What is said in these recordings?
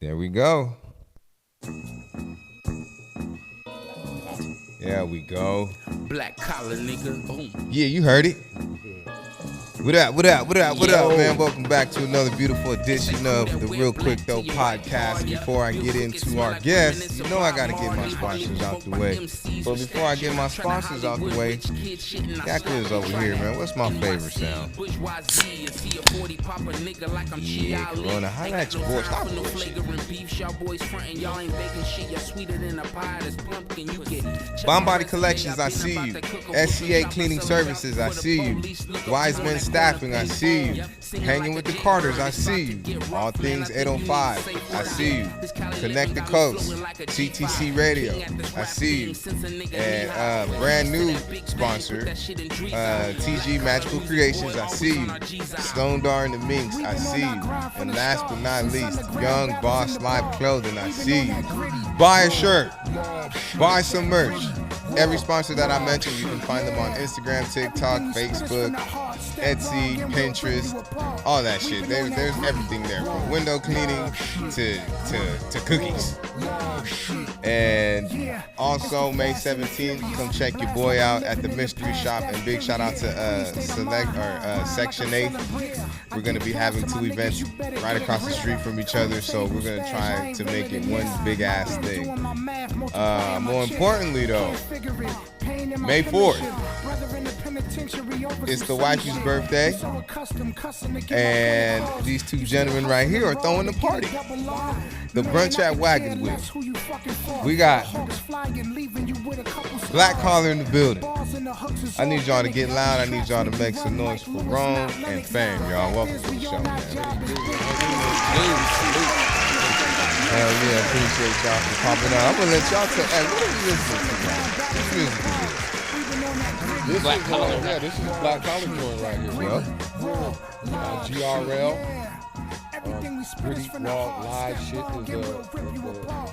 There we go. There we go. Black collar nigga. Boom. Yeah, you heard it. What up, man? Welcome back to another beautiful edition of the Realquicctho podcast. Before I get into our guests, you know I gotta get my sponsors out the way. But before I get my sponsors out the way, Yakuza's over here, man. What's my favorite sound? Yeah, Corona. Holla at your boy. Stop bullshit. Bomb Body Collections, I see you. SCA Cleaning Services, I see you. Wise Men Staffing, I see you. Hanging with the Carters, I see you. All Things 805, I see you. Connect the Coast, CTC Radio, I see you. And brand new sponsor, TG Magical Creations, I see you. Stone Dar and the Minx, I see you. And last but not least, Young Boss Live Clothing, I see you. Buy a shirt, buy some merch. Every sponsor that I mentioned, you can find them on Instagram, TikTok, Facebook, Etsy, Pinterest, all that shit. There's everything there, from window cleaning to cookies. And also May 17th, come check your boy out at the Mystery Shop. And big shout out to Section 8. We're gonna be having two events right across the street from each other, so we're gonna try to make it one big ass thing. More importantly though, May 4th, it's the wifey's birthday, and these two gentlemen right here are throwing the party. The Brunch at Wagon Wheel. We got Black Collar in the building. I need y'all to get loud. I need y'all to make some noise for Rome and Fame, y'all. Welcome to the show, man. Hell yeah, appreciate y'all for popping out. I'm gonna let y'all tell. Hey, what are we listening to now? What music is this? Black Collar. Yeah, this is a Black Collar joint right here. Yep. GRL. Pretty raw live shit is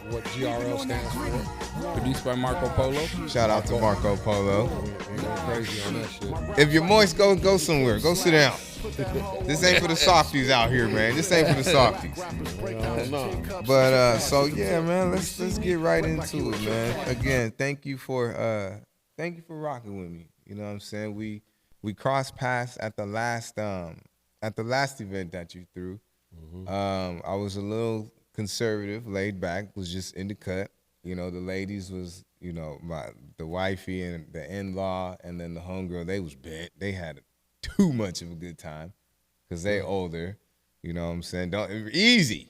what GRL stands for. Produced by Marco Polo. Shout out to Marco Polo. We go crazy on that shit. If you're moist, go somewhere. Go sit down. This ain't for the softies out here, man. This ain't for the softies. No. But so yeah, man. Let's get right into it, man. Again, thank you for rocking with me. You know what I'm saying? We crossed paths at the last event that you threw. Mm-hmm. I was a little conservative, laid back, was just in the cut. You know, the ladies was, you know, the wifey and the in-law, and then the homegirl, they was bent. They had too much of a good time because they older. You know what I'm saying? Easy.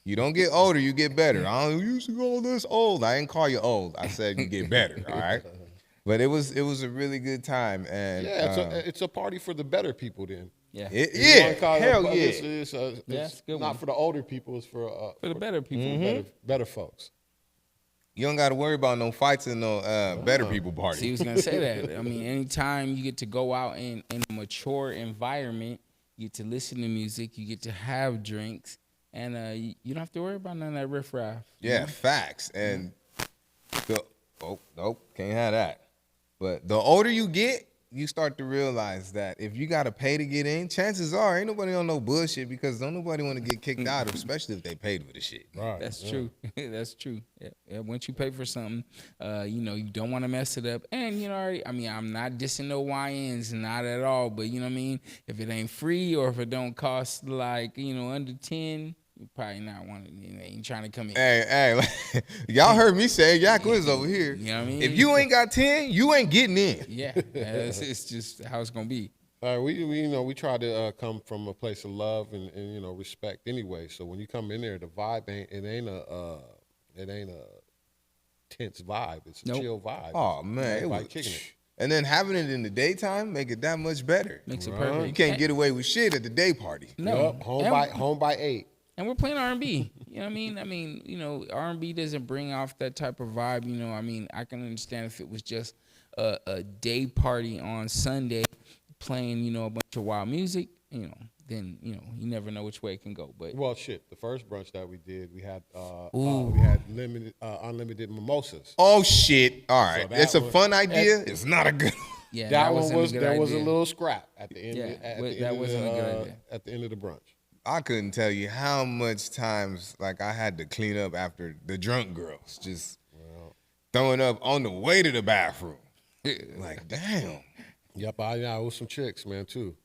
You don't get older, you get better. I don't used to go this old. I didn't call you old. I said you get better, all right? But it was a really good time. And yeah, it's a party for the better people then. Yeah. Hell yeah. It's good not one. for the older people, it's for the better people. Mm-hmm. better folks. You don't got to worry about no fights in no better people party. See, I was going to say that. I mean, anytime you get to go out in a mature environment, you get to listen to music, you get to have drinks, and you don't have to worry about none of that riffraff. Yeah, facts. And nope, can't have that. But the older you get, you start to realize that if you got to pay to get in, chances are ain't nobody on no bullshit because don't nobody want to get kicked out, especially if they paid for the shit. Right. That's true. That's true. Yeah. Once you pay for something, you know, you don't want to mess it up. And, you know, I mean, I'm not dissing no YNs, not at all. But, you know what I mean? If it ain't free or if it don't cost, like, you know, under 10, you probably not want to, you know, ain't trying to come in. Hey, y'all heard me say Yakuza's over here. You know what I mean? If you ain't got 10, you ain't getting in. Yeah. It's just how it's going to be. We try to come from a place of love and you know, respect anyway. So when you come in there, the vibe ain't a tense vibe. It's a chill vibe. Oh man, everybody kicking it. And then having it in the daytime make it that much better. Makes it perfect. You can't get away with shit at the day party. No. Yep. Home by 8. And we're playing R&B. You know what I mean? You know, R&B doesn't bring off that type of vibe. You know, I mean, I can understand if it was just a day party on Sunday playing, you know, a bunch of wild music, you know, then, you know, you never know which way it can go. But well, shit, the first brunch that we did, we had unlimited mimosas. Oh shit! All right, So it's a fun idea. It's not a good. Yeah, That one was a good idea. a little scrap at the end. Yeah, that wasn't a good idea. At the end of the brunch. I couldn't tell you how much times like I had to clean up after the drunk girls just throwing up on the way to the bathroom. Like, damn. Yep, I was some chicks, man, too.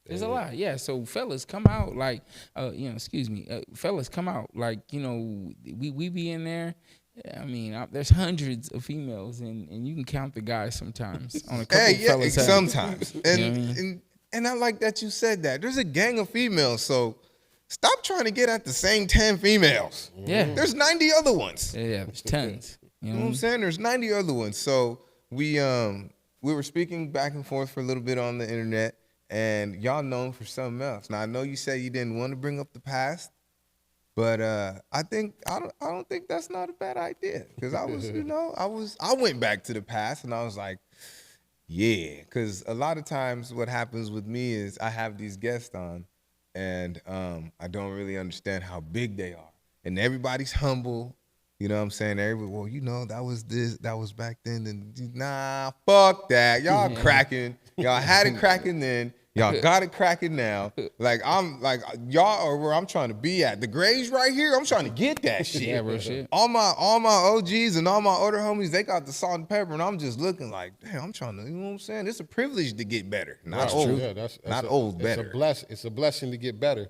There's a lot, yeah. So fellas, come out like, excuse me, fellas, come out like, we be in there. I mean, there's hundreds of females, and you can count the guys sometimes on a couple fellas. Sometimes, and, you know what I mean? and I like that you said that. There's a gang of females, so stop trying to get at the same 10 females. Yeah, there's 90 other ones. Yeah, there's tons. You know what I'm saying? There's 90 other ones. So we were speaking back and forth for a little bit on the internet. And y'all known for something else. Now I know you said you didn't want to bring up the past, but I don't think that's not a bad idea. Because I was, I went back to the past and I was like, yeah. Because a lot of times what happens with me is I have these guests on, and I don't really understand how big they are, and everybody's humble. You know what I'm saying? Everybody, well, that was this, that was back then. And nah, fuck that. Y'all cracking. Y'all had it cracking then. Y'all got it cracking now. Like, y'all are where I'm trying to be at. The grades right here, I'm trying to get that shit. Yeah, real shit. All my OGs and all my older homies, they got the salt and pepper, and I'm just looking like, damn, I'm trying to, you know what I'm saying? It's a privilege to get better. Not old. Yeah, that's old, better. It's a blessing to get better.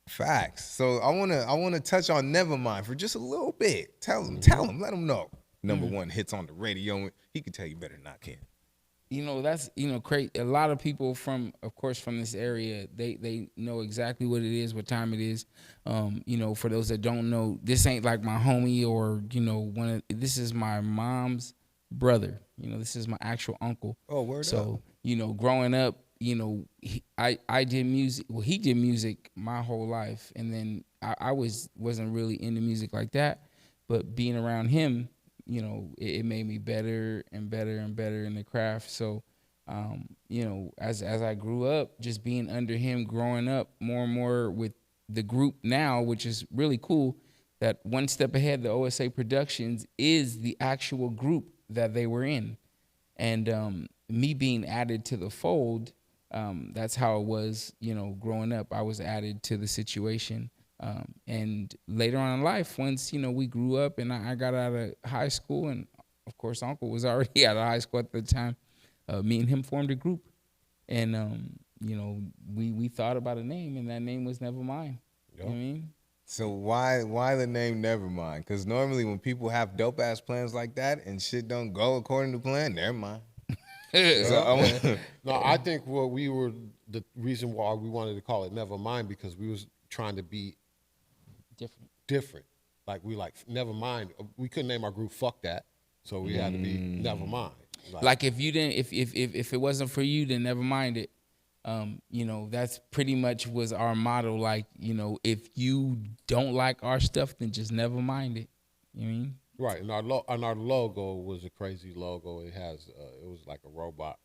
Facts. So I wanna touch on Nevermind for just a little bit. Tell him, let him know. Number one hits on the radio. He can tell you better than I can. That's crazy. A lot of people from this area, they know exactly what it is, what time it is. For those that don't know, this ain't like my homie or this is my mom's brother. This is my actual uncle. Oh, word up. So growing up, I did music. Well, he did music my whole life, and then I wasn't really into music like that. But being around him, it made me better and better and better in the craft. So, as I grew up, just being under him, growing up more and more with the group now, which is really cool. That one step ahead, the OSA Productions is the actual group that they were in, and me being added to the fold. That's how it was, growing up. I was added to the situation. And later on in life, once, we grew up and I got out of high school, and of course, Uncle was already out of high school at the time, me and him formed a group. And, we thought about a name, and that name was Nevermind. Yep. You know what I mean? So why the name Nevermind? Because normally when people have dope-ass plans like that and shit don't go according to plan, never mind. No, I think the reason why we wanted to call it Nevermind, because we was trying to be different. Like never mind. We couldn't name our group Fuck That, so we had to be Nevermind. Like if you didn't, if it wasn't for you, then never mind it. That's pretty much was our motto. Like, if you don't like our stuff, then just never mind it. You know what I mean? Right, and our logo was a crazy logo. It was like a robot.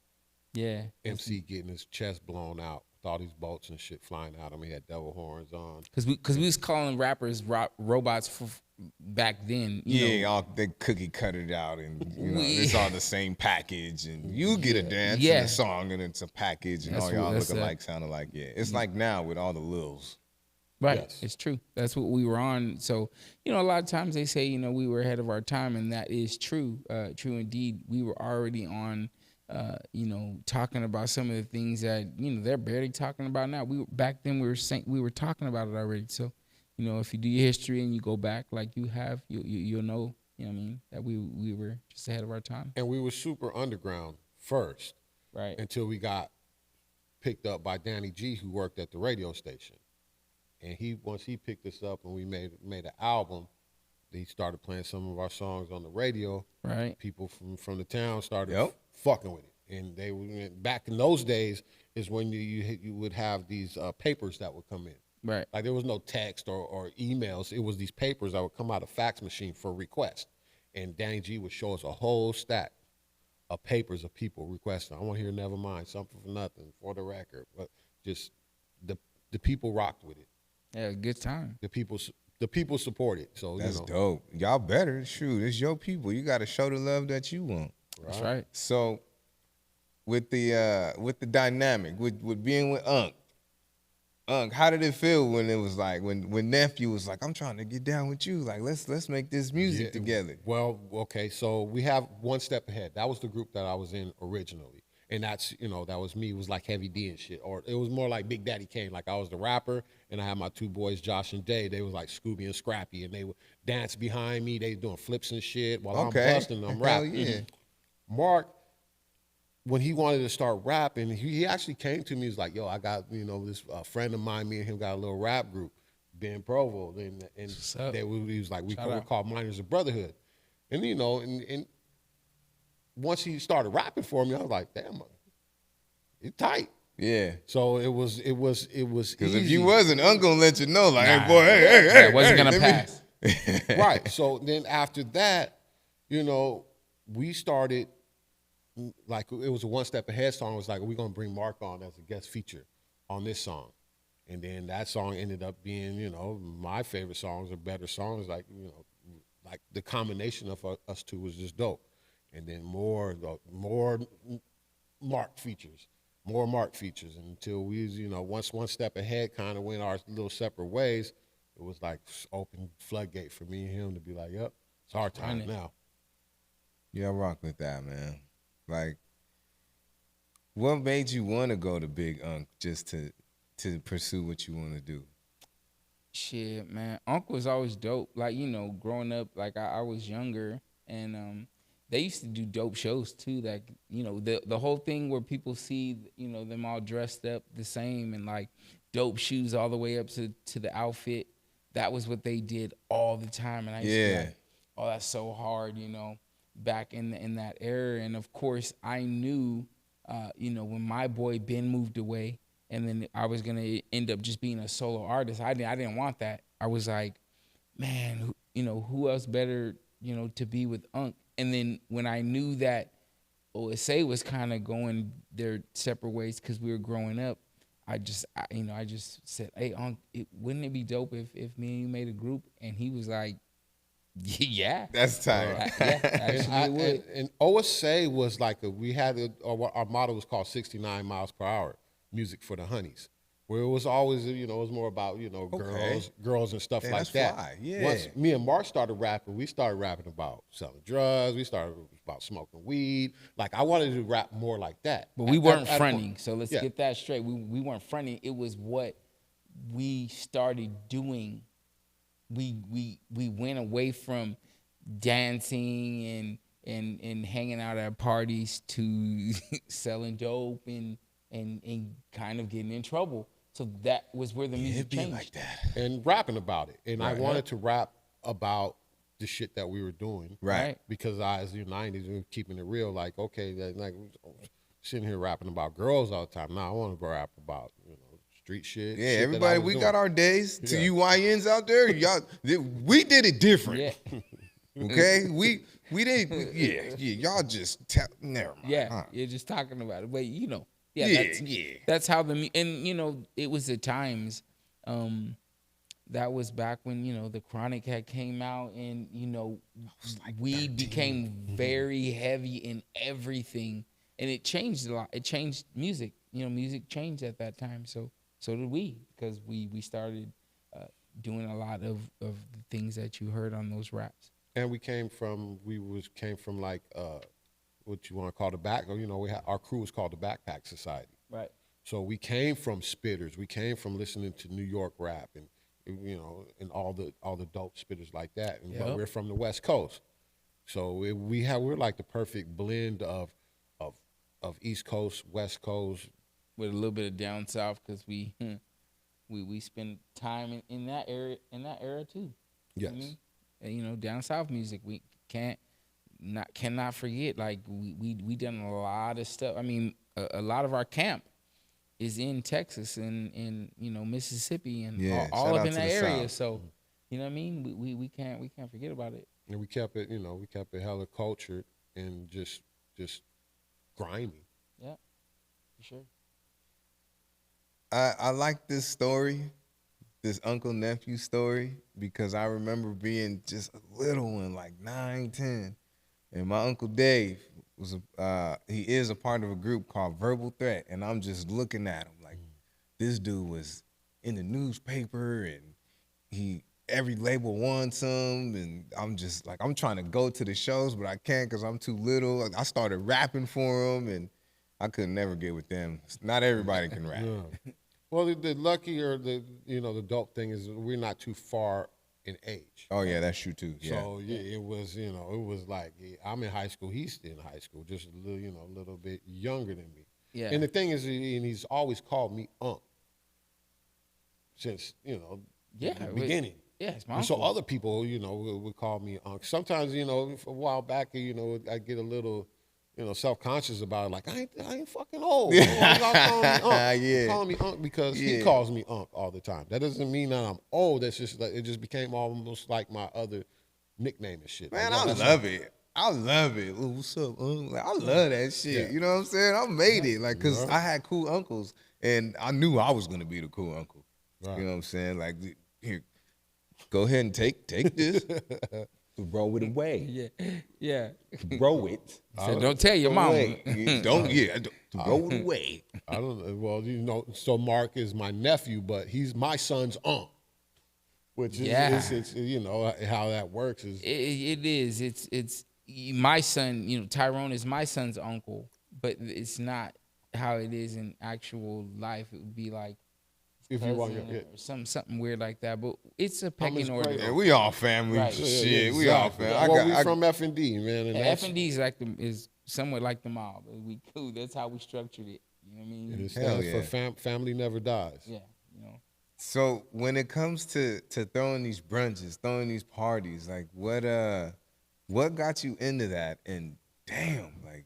Yeah. MC getting his chest blown out with all these bolts and shit flying out. I mean, he had devil horns on. Because we was calling rappers robots back then. All they cookie cut it out, and it's all the same package, and you get a dance and a song, and it's a package, and all y'all look alike, sound alike. Yeah, it's like now with all the Lils. Right, yes. It's true. That's what we were on. So, a lot of times they say, we were ahead of our time, and that is true. True indeed. We were already on, talking about some of the things that, they're barely talking about now. Back then we were talking about it already. So, if you do your history and you go back like you have, you'll know, that we were just ahead of our time. And we were super underground first. Right. Until we got picked up by Danny G, who worked at the radio station. And once he picked us up and we made an album, he started playing some of our songs on the radio. Right. People from the town started fucking with it. And they were back in those days is when you would have these papers that would come in. Right. Like there was no text or emails. It was these papers that would come out of fax machine for request. And Danny G would show us a whole stack of papers of people requesting, I want to hear Nevermind, something for nothing, for the record. But just the people rocked with it. Yeah, good time. The people support it. So that's dope. Y'all better shoot. It's your people. You got to show the love that you want. Right. That's right. So with the dynamic with being with Unc, How did it feel when it was like when nephew was like, I'm trying to get down with you, like let's make this music together? Well, okay, so we have One Step Ahead. That was the group that I was in originally. And that's, that was me. It was like Heavy D and shit. Or it was more like Big Daddy Kane. Like I was the rapper and I had my two boys, Josh and Day. They was like Scooby and Scrappy. And they would dance behind me. They doing flips and shit while I'm busting, I'm Hell rapping. yeah. Mark, when he wanted to start rapping, he actually came to me. He's like, yo, I got, this friend of mine, me and him got a little rap group, Ben Provo. And he was like, we called Miners of Brotherhood. And, and once he started rapping for me, I was like, damn, it's tight. Yeah. So it was easy. Because if you wasn't, I'm gonna let you know, like, hey, boy, It wasn't gonna pass. Right. So then after that, we started, like, it was a One Step Ahead song. It was like, we're going to bring Mark on as a guest feature on this song. And then that song ended up being, my favorite songs or better songs. Like, like the combination of us two was just dope. And then more Mark features until we was, once One Step Ahead kind of went our little separate ways. It was like open floodgate for me and him to be like, yep, it's our time now. Yeah, I rock with that, man. Like, what made you want to go to Big Unc just to pursue what you want to do? Shit, man. Unc was always dope. Like, growing up, like I was younger and they used to do dope shows too. Like, the whole thing where people see, them all dressed up the same and like dope shoes all the way up to the outfit. That was what they did all the time. And I used to be like, oh, that's so hard, back in that era. And of course I knew, when my boy Ben moved away and then I was going to end up just being a solo artist, I didn't want that. I was like, man, who else better, to be with Unc? And then when I knew that OSA was kind of going their separate ways because we were growing up, I just said, hey, Unc, wouldn't it be dope if me and you made a group? And he was like, yeah. That's tight. Actually, it would. And OSA was like, our motto was called 69 miles per hour, music for the honeys. Where it was always, it was more about, girls and stuff like that. Fly. Yeah. Once me and Mark started rapping, we started rapping about selling drugs. We started about smoking weed. Like, I wanted to rap more like that. But we weren't fronting, so let's get that straight. We weren't fronting. It was what we started doing. We went away from dancing and hanging out at parties to selling dope and kind of getting in trouble. So that was where the music changed. Like that. And rapping about it. And I wanted to rap about the shit that we were doing. Right. Because as the 90s, we were keeping it real. Like, okay, like sitting here rapping about girls all the time. Now I want to rap about, street shit. Yeah, shit everybody, we got our days. To you YNs out there, y'all, we did it different. Yeah. Okay? We didn't, y'all just, never mind. Yeah, you're just talking about it. But, Yeah, that's how and it was at times that was back when the Chronic had came out and like weed became very heavy in everything and it changed a lot. It changed music. Music changed at that time. So did we, because we started doing a lot of the things that you heard on those raps. And we came from like what you want to call the back, our crew was called the Backpack Society. Right. So we came from spitters. We came from listening to New York rap and and all the dope spitters like that. But we're from the West Coast, so we're like the perfect blend of East Coast, West Coast, with a little bit of down south because we spend time in that era too. Yes. And, down south music we cannot forget. Like we done a lot of stuff. I mean, a lot of our camp is in Texas and Mississippi and all up in that area. South. So you know what I mean. We can't forget about it. And we kept it hella cultured and just grimy. Yeah, for sure. I like this story, this uncle nephew story, because I remember being just a little one, like 9, 10. And my Uncle Dave was he is a part of a group called Verbal Threat, and I'm just looking at him like this dude was in the newspaper, and every label wants him, and I'm just like, I'm trying to go to the shows, but I can't because I'm too little. I started rapping for him, and I could never get with them. Not everybody can rap. Yeah. Well, the lucky or the dope thing is we're not too far in age. Oh yeah, that's true too. Yeah. So yeah, it was like I'm in high school, he's still in high school, just a little bit younger than me. Yeah. And the thing is, and he's always called me Unc since the beginning. Yeah, it's my And so uncle. other people, would call me Unc. Sometimes, a while back, I get a little, self-conscious about it. Like, I ain't fucking old. Y'all calling me Unc. Yeah. Calling me Unc because he calls me Unc all the time. That doesn't mean that I'm old. That's just like, it just became almost like my other nickname and shit. Man, Like, I love it. I love it. Ooh, what's up, Unc? Like, I love that shit. Yeah. You know what I'm saying? I made it. Like, because I had cool uncles, and I knew I was going to be the cool uncle. Right. You know what I'm saying? Like, here, go ahead and take this. Roll it away. Yeah. Roll it. So don't tell your mama. Don't roll it away. I don't know. Well, so Mark is my nephew, but he's my son's Unc. Which is, it's how that works is. It is. It's my son. Tyrone is my son's uncle, but it's not how it is in actual life. It would be like If you want cousin or something weird like that. But it's a pecking order. Yeah, we all family. Right. Shit, we all family. Well, we from F&D, man. And F&D is somewhat like the mob. We cool. That's how we structured it. You know what I mean? it stands Hell for family never dies. Yeah. So when it comes to throwing these brunches, throwing these parties, like what got you into that? And damn, like,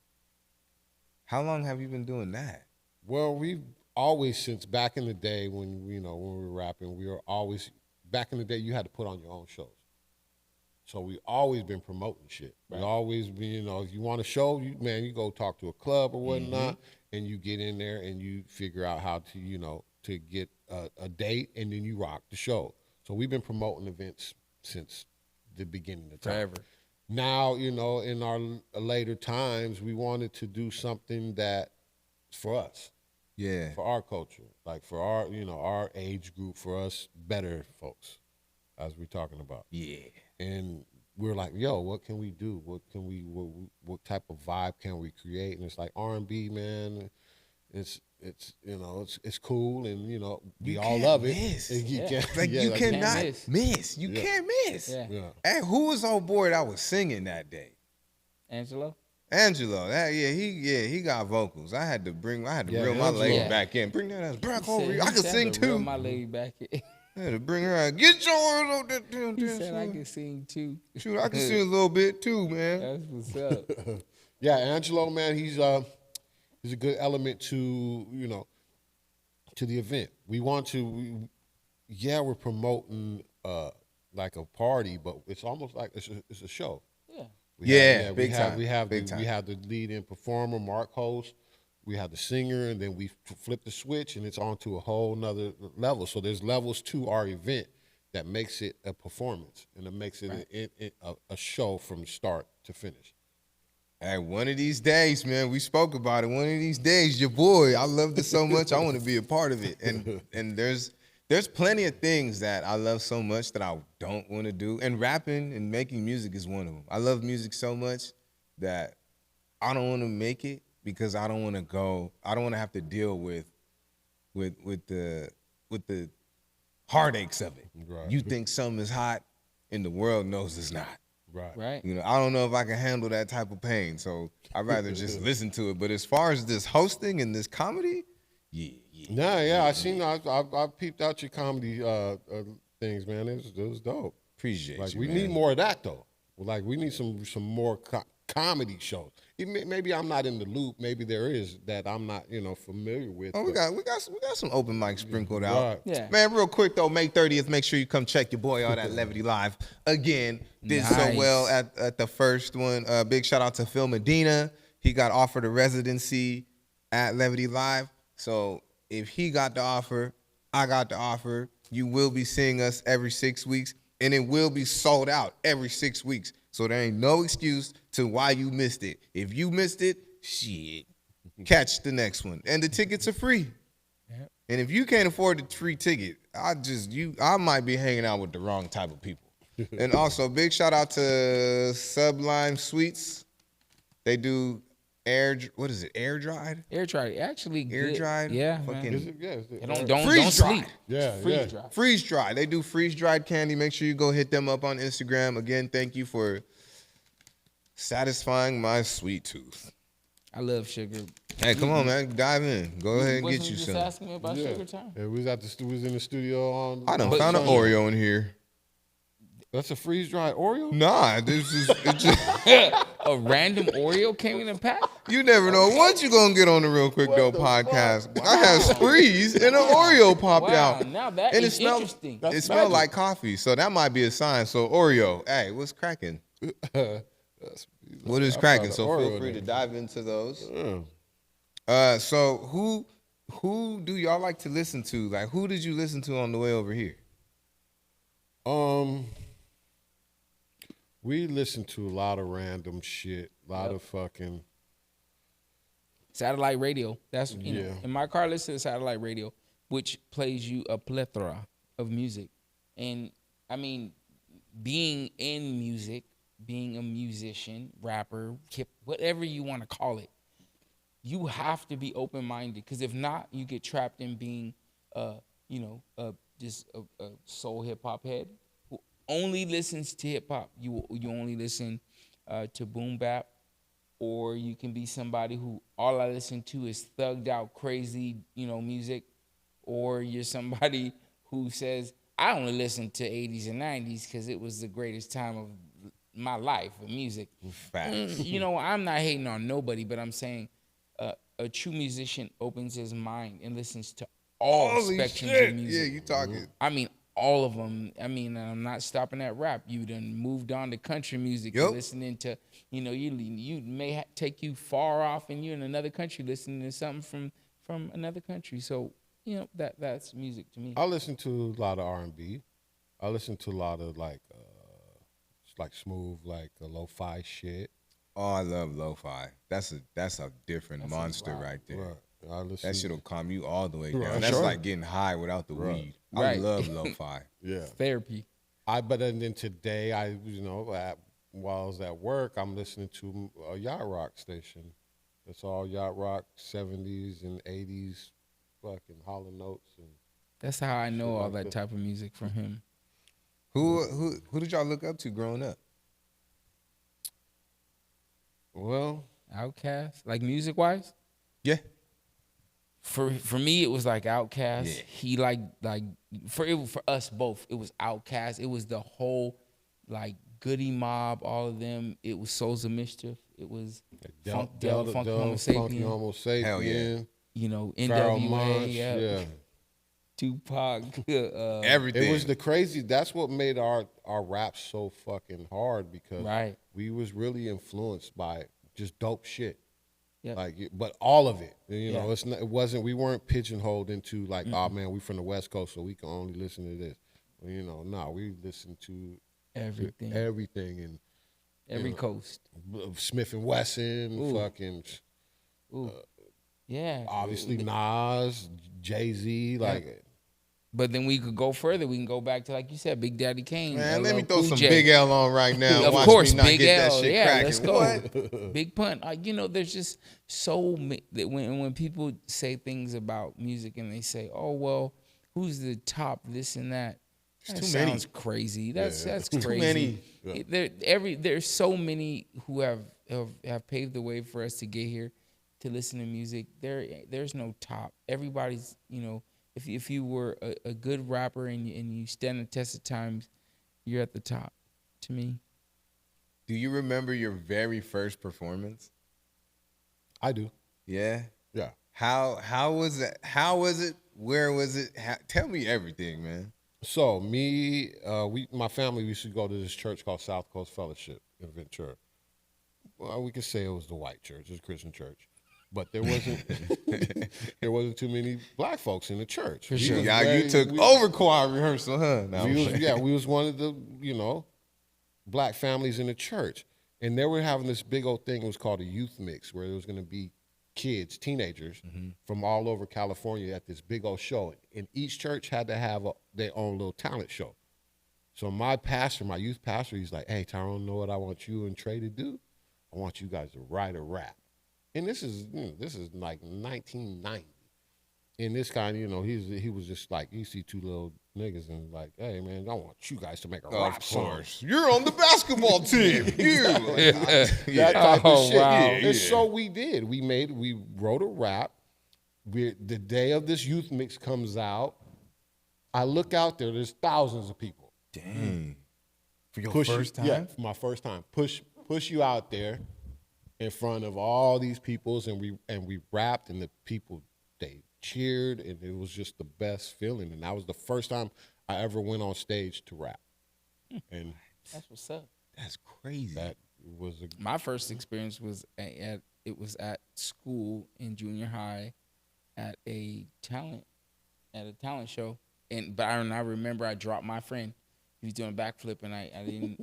how long have you been doing that? Well, we've always, since back in the day when we were rapping, we were always, back in the day you had to put on your own shows. So we always been promoting shit. Right. We always been, if you want a show, you go talk to a club or whatnot, and you get in there and you figure out how to, to get a date, and then you rock the show. So we've been promoting events since the beginning of time. Forever. Now, in our later times, we wanted to do something that for us. Yeah. For our culture, like for our, our age group, for us better folks, as we're talking about. Yeah. And we're like, yo, what can we do? What type of vibe can we create? And it's like R&B, man. It's cool, and we all love it. Miss. You Yeah. can't, Like, you cannot miss. miss. You can't miss. Yeah. Yeah. And who was on board that was singing that day? Angelo? Angelo, he got vocals. I had to reel my Angelo. lady Yeah. back in. Bring that ass back He over said- here. I he can said sing to reel too. my lady back in. I had to bring her out. Get yours on that damn He dance said I floor. can sing too. Shoot, I can sing a little bit too, man. That's what's up. Yeah, Angelo, man, he's a good element to to the event. We want to, we're promoting like a party, but it's almost like it's a show. Yeah. Big time. We have Big time. the lead-in performer, Mark host. We have the singer, and then we flip the switch, and it's on to a whole nother level. So there's levels to our event that makes it a performance, and it makes it a show from start to finish. Hey, one of these days, man, we spoke about it. One of these days, your boy, I loved it so much, I want to be a part of it. And there's plenty of things that I love so much that I don't want to do. And rapping and making music is one of them. I love music so much that I don't want to make it because I don't want to have to deal with the heartaches of it. Right. You think something is hot and the world knows it's not. Right. Right. I don't know if I can handle that type of pain, so I'd rather just listen to it. But as far as this hosting and this comedy, I peeped out your comedy things, man. It was dope. appreciate Like you, we man. need more of that though. Like we need some more comedy shows. Maybe I'm not in the loop. Maybe there is that I'm not familiar with. Oh, we got some open mics sprinkled out. Right. Yeah. Man, real quick though, May 30th, make sure you come check your boy out at Levity Live. Again, did so Nice. well at the first one. Big shout out to Phil Medina. He got offered a residency at Levity Live. So if he got the offer, I got the offer. You will be seeing us every 6 weeks, and it will be sold out every 6 weeks. So there ain't no excuse to why you missed it. If you missed it, shit, catch the next one. And the tickets are free. Yep. And if you can't afford the free ticket, I might be hanging out with the wrong type of people. And also, big shout out to Sublime Sweets. They do air dried? Air dried, actually Air good. dried? Yeah, Fucking man. Yeah, Don't freeze sleep. dried. Yeah, Freeze dried. Freeze dried. They do freeze dried candy. Make sure you go hit them up on Instagram. Again, thank you for satisfying my sweet tooth. I love sugar. Hey, come on, man. Dive in. Go ahead and Wasn't get you just some. asking me about sugar time? Yeah, we was in the studio on. I done But- found an Oreo in here. That's a freeze dried Oreo. Nah, this is it just, A random Oreo came in a pack? you never know what you gonna get on the Real Quick Though podcast. I had Sprees and an Oreo popped Wow, out. now that And is interesting. It smelled like coffee, so that might be a sign. So Oreo, hey, what's cracking? What is cracking? So Oreo feel free to there. dive into those. Yeah. So who do y'all like to listen to? Like, who did you listen to on the way over here? We listen to a lot of random shit. A lot of fucking. Satellite radio. That's, you know, Yeah. in my car, listen to satellite radio, which plays you a plethora of music. And I mean, being in music, being a musician, rapper, whatever you want to call it, you have to be open-minded, because if not, you get trapped in being, just a soul hip hop head who only listens to hip hop. You only listen to boom bap, or you can be somebody who all I listen to is thugged out, crazy, music, or you're somebody who says I only listen to 80s and 90s because it was the greatest time of my life of music. Facts. I'm not hating on nobody, but I'm saying a true musician opens his mind and listens to all Holy spectrums shit. of music. Yeah, you talking. I mean, all of them. I mean, I'm not stopping at rap. You done moved on to country music. Yep. You're listening to, you may take you far off, and you're in another country listening to something from another country. So, that's music to me. I listen to a lot of R&B. I listen to a lot of like smooth, like lo-fi shit. Oh, I love lo-fi. That's a different monster right there. Right. I listen. That shit'll calm you all the way down. Right. That's Sure. like getting high without the weed. I Right. love lo-fi. Yeah. Therapy. But then today, while I was at work, I'm listening to a yacht rock station. It's all yacht rock, 70s and 80s, fucking hollow notes and. That's how I know all like that that. type of music from him. Who did y'all look up to growing up? Well, Outkast, like music-wise. Yeah. For me, it was like Outkast. Yeah. He for us both, it was Outkast. It was the whole like Goody Mob, all of them. It was Souls of Mischief. It was Funk Del, Funky Homo Funky Sapien. Homo Sapien. Hell yeah. Pharoah NWA, Monch, yeah. Tupac. Everything. It was the crazy. That's what made our rap so fucking hard, because Right. we was really influenced by just dope shit. Yep. But all of it. Yeah. We weren't pigeonholed into like, oh man, we from the West Coast, so we can only listen to this. No, we listened to Everything. everything, and Every coast. Smith and Wesson, Ooh. fucking Ooh. Yeah. obviously Nas, Jay-Z, like. But then we could go further. We can go back to, like you said, Big Daddy Kane. Man, let me LL throw Cool some J. Big L on right now. Of Watch course, me not Big get that L. shit Yeah, cracking. let's go. What? Big Pun. There's just so many. When people say things about music and they say, "Oh well, who's the top this and that," that too many. sounds crazy. That's Too crazy. many. There's so many who have paved the way for us to get here to listen to music. There's no top. Everybody's If you were a good rapper and you stand the test of times, you're at the top, to me. Do you remember your very first performance? I do. Yeah. Yeah. How was it? How was it? Where was it? Tell me everything, man. So my family, we used to go to this church called South Coast Fellowship in Ventura. Well, we could say it was the white church, it was a Christian church, but there wasn't too many black folks in the church. For sure. You took over choir rehearsal, huh? No, we was one of the black families in the church, and they were having this big old thing. It was called a youth mix, where there was going to be kids, teenagers from all over California at this big old show. And each church had to have their own little talent show. So my pastor, my youth pastor, he's like, hey, Tyrone, know what I want you and Trey to do? I want you guys to write a rap. And this is like 1990. And this guy, he was just like, you see two little niggas and like, hey, man, I want you guys to make a rap song. You're on the basketball team. That type of shit. Wow. And so we did. We wrote a rap. The day of this youth mix comes out, I look out there, there's thousands of people. Dang. For your Push first time? Yeah, for my first time. Push you out there in front of all these peoples, and we rapped, and the people, they cheered, and it was just the best feeling. And that was the first time I ever went on stage to rap. And That's what's up. That's crazy. that was My first experience was at school in junior high at a talent show, but I remember I dropped my friend. He was doing a backflip, and I didn't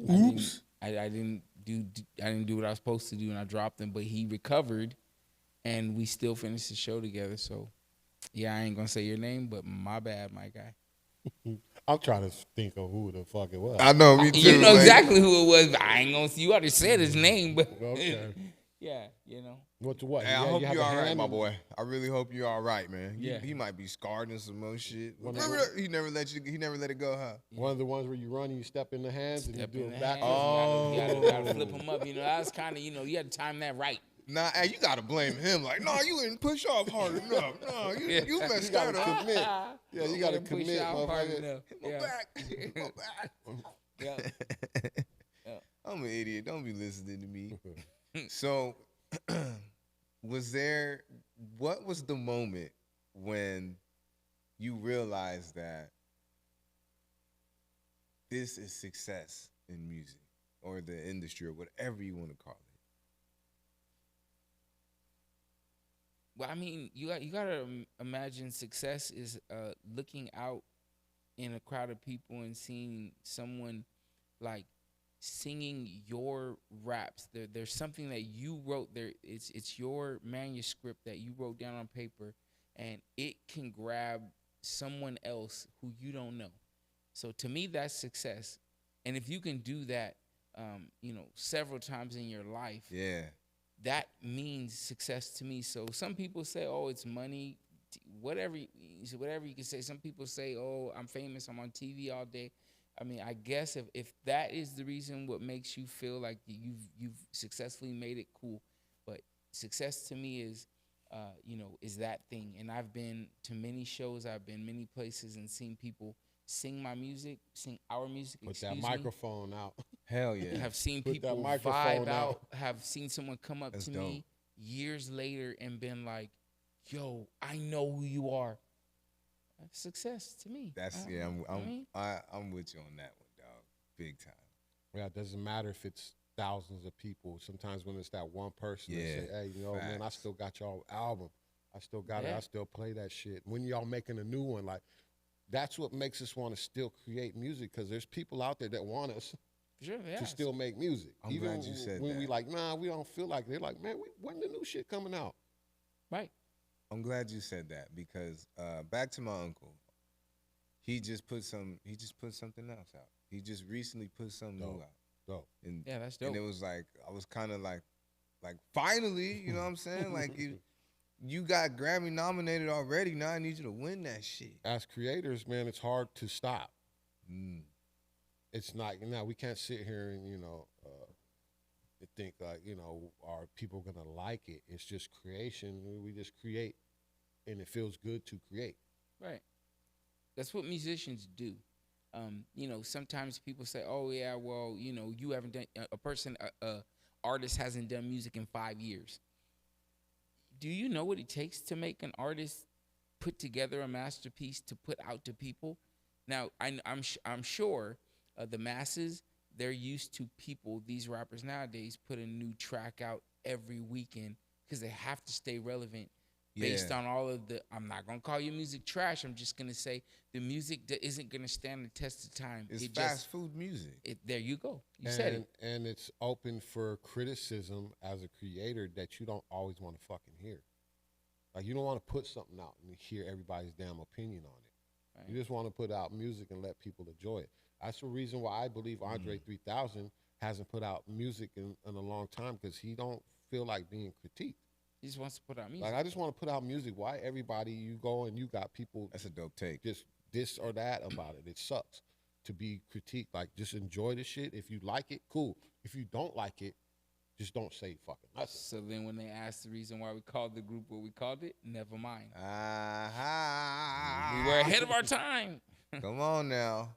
do what I was supposed to do, and I dropped him. But he recovered, and we still finished the show together. So, yeah, I ain't gonna say your name, but my bad, my guy. I'm trying to think of who the fuck it was. I know, me too. You know like, exactly who it was. But I ain't gonna. You already said his name, but Okay. yeah, you know. What to what? Hey, I hope have you're a all right, hand my in- boy. I really hope you're all right, man. Yeah. He might be scarred and some more shit. One of Remember that? He never let it go, huh? One of the ones where you run and you step in the hands and Step you do in a the back. hands, you gotta flip him up. You know, that's kind of, you had to time that right. Nah, hey, you gotta blame him. Like, no, you didn't push off hard enough. No, you messed that up. commit. Yeah, you gotta Push commit, out hard motherfucker. enough. My Yeah. back. My back. Yeah. I'm an idiot. Don't be listening to me. So, what was the moment when you realized that this is success in music or the industry or whatever you want to call it? Well, I mean, you gotta imagine success is looking out in a crowd of people and seeing someone like singing your raps. There's something that you wrote there. It's your manuscript that you wrote down on paper, and it can grab someone else who you don't know. So to me, that's success. And if you can do that, several times in your life, Yeah. that means success to me. So some people say, oh, it's money, whatever you can say. Some people say, oh, I'm famous, I'm on TV all day. I mean, I guess if that is the reason what makes you feel like you've successfully made it, cool. But success to me is that thing. And I've been to many shows, I've been many places and seen people sing my music, sing our music. Put that microphone out. Hell yeah. Have seen Put that people microphone vibe out. out. Have seen someone come up That's to dope. me years later and been like, "Yo, I know who you are." That's success to me. That's I mean, I'm with you on that one, dog. Big time. Yeah, it doesn't matter if it's thousands of people. Sometimes when it's that one person that Yeah, say, hey, man, I facts. still got y'all album. I still got it. Yeah. I still play that shit. When y'all making a new one, like, that's what makes us want to still create music, because there's people out there that want us sure, yeah. to still make music. I'm Even glad you said when we that. like, nah, we don't feel like it. They're like, man, when the new shit coming out? Right. I'm glad you said that because back to my uncle. He just put something else out. He just recently put something new out. Dope. And, Yeah, that's dope. And it was like, I was kind of like finally, you know what I'm saying? Like, you got Grammy nominated already. Now I need you to win that shit. As creators, man, it's hard to stop. Mm. It's not, we can't sit here and, think like, are people going to like it? It's just creation. We just create, and it feels good to create. Right. That's what musicians do. Sometimes people say, "Oh yeah, well, you haven't done artist hasn't done music in 5 years." Do you know what it takes to make an artist put together a masterpiece to put out to people? Now, I'm sure the masses, they're used to people. These rappers nowadays put a new track out every weekend because they have to stay relevant. Based on all of I'm not going to call your music trash. I'm just going to say the music that isn't going to stand the test of time. It's fast food music. There you go. You said it. And it's open for criticism as a creator that you don't always want to fucking hear. Like, you don't want to put something out and hear everybody's damn opinion on it. Right. You just want to put out music and let people enjoy it. That's the reason why I believe Andre 3000 hasn't put out music in a long time, because he don't feel like being critiqued. He just wants to put out music. Like, I just want to put out music. Why everybody you go and you got people That's a dope take. just this or that about it. It sucks to be critiqued. Like, just enjoy the shit. If you like it, cool. If you don't like it, just don't say fucking nothing. So then when they asked the reason why we called the group what we called it, never mind. Aha. We were ahead of our time. Come on now.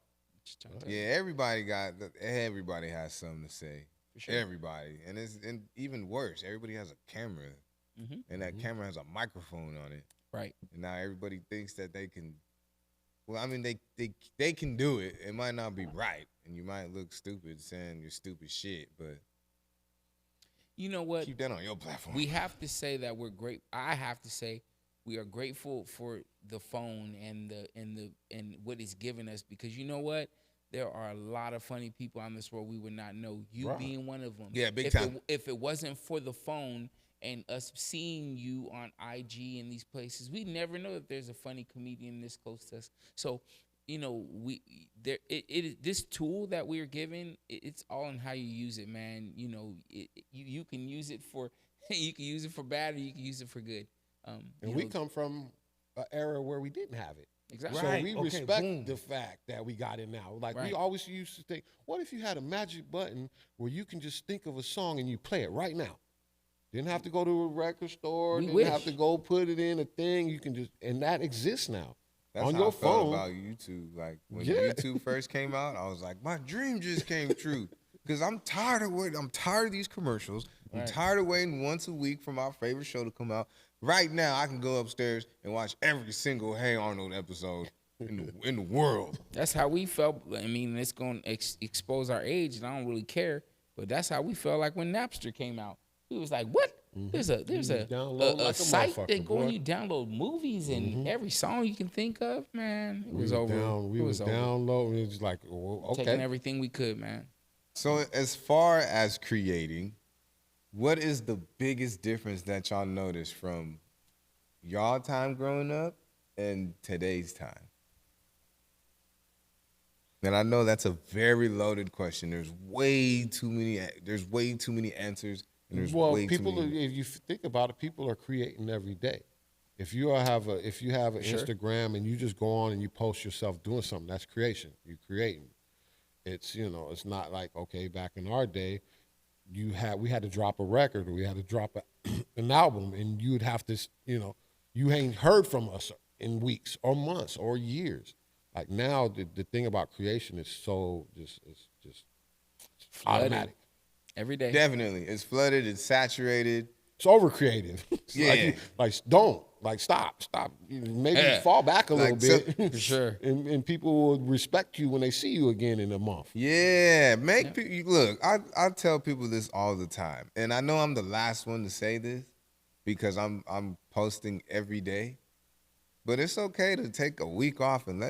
Just trying to- Yeah, everybody has something to say. For sure. Everybody. And even worse, everybody has a camera. Mhm. And that camera has a microphone on it. Right. And now everybody thinks that they can. Well, I mean, they can do it. It might not be right, and you might look stupid saying your stupid shit, but You know what? keep that on your platform. We have to say that we're great. I have to say we are grateful for the phone and what it's given us, because you know what? There are a lot of funny people on this world we would not know. You Right. being one of them. Yeah, big if time. If it wasn't for the phone and us seeing you on IG and these places, we never know that there's a funny comedian this close to us. So, you know, this tool that we're given, it's all in how you use it, man. You know, you can use it for you can use it for bad, or you can use it for good. And we come from an era where we didn't have it. Exactly. So Right. we Okay, respect boom. the fact that we got it now. Like, Right. we always used to think, what if you had a magic button where you can just think of a song and you play it right now? Didn't have to go to a record store. We Didn't wish. have to go put it in a thing. You can just, and that exists now. That's on how your I felt phone. about YouTube. Like when Yeah. YouTube first came out, I was like, my dream just came true. Because I'm tired of these commercials. I'm Right. tired of waiting once a week for my favorite show to come out. Right now, I can go upstairs and watch every single Hey Arnold episode in the world. That's how we felt. I mean, it's going to expose our age, and I don't really care. But that's how we felt like when Napster came out. We was like, what? There's a download like a site motherfucker, that go boy. and you download movies and every song you can think of, man. It was over. We It was over. downloading. It was like, well, Taking okay. everything we could, man. So as far as creating, what is the biggest difference that y'all notice from y'all time growing up and today's time? And I know that's a very loaded question. There's way too many answers. And there's Well, way people, too many. if you think about it, people are creating every day. If you have an Sure. Instagram and you just go on and you post yourself doing something, that's creation. You're creating. It's, it's not like, okay, back in our day, we had to drop a record, or we had to drop an album, and you would have to, you ain't heard from us in weeks or months or years. Like now, the thing about creation is so it's just Flooded. automatic. Every day. Definitely. It's flooded, it's saturated. It's over creative. Yeah. Stop. Maybe Yeah. fall back a little Like, bit. For sure. And people will respect you when they see you again in a month. Yeah, people look. I tell people this all the time, and I know I'm the last one to say this because I'm posting every day. But it's okay to take a week off and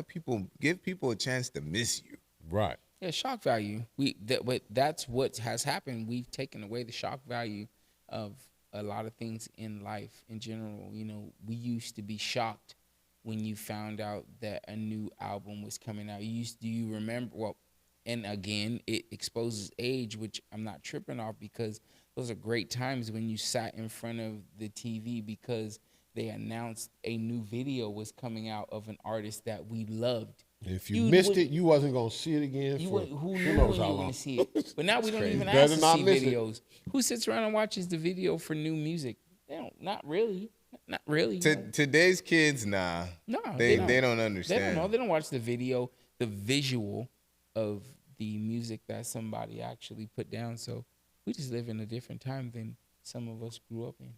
give people a chance to miss you. Right. Yeah, shock value. But that's what has happened. We've taken away the shock value of a lot of things in life in general. We used to be shocked when you found out that a new album was coming out. Do you remember? Well, and again, it exposes age, which I'm not tripping off, because those are great times when you sat in front of the TV because they announced a new video was coming out of an artist that we loved. If you missed it, you wasn't gonna see it again. Who For knew who when knows you how were long. going to see it? But now we don't even Better ask to not see miss it. videos. Who sits around and watches the video for new music? They don't. Not really. Not really. Today's kids, nah. No, They don't They understand. don't know. They don't watch the video, the visual of the music that somebody actually put down. So we just live in a different time than some of us grew up in.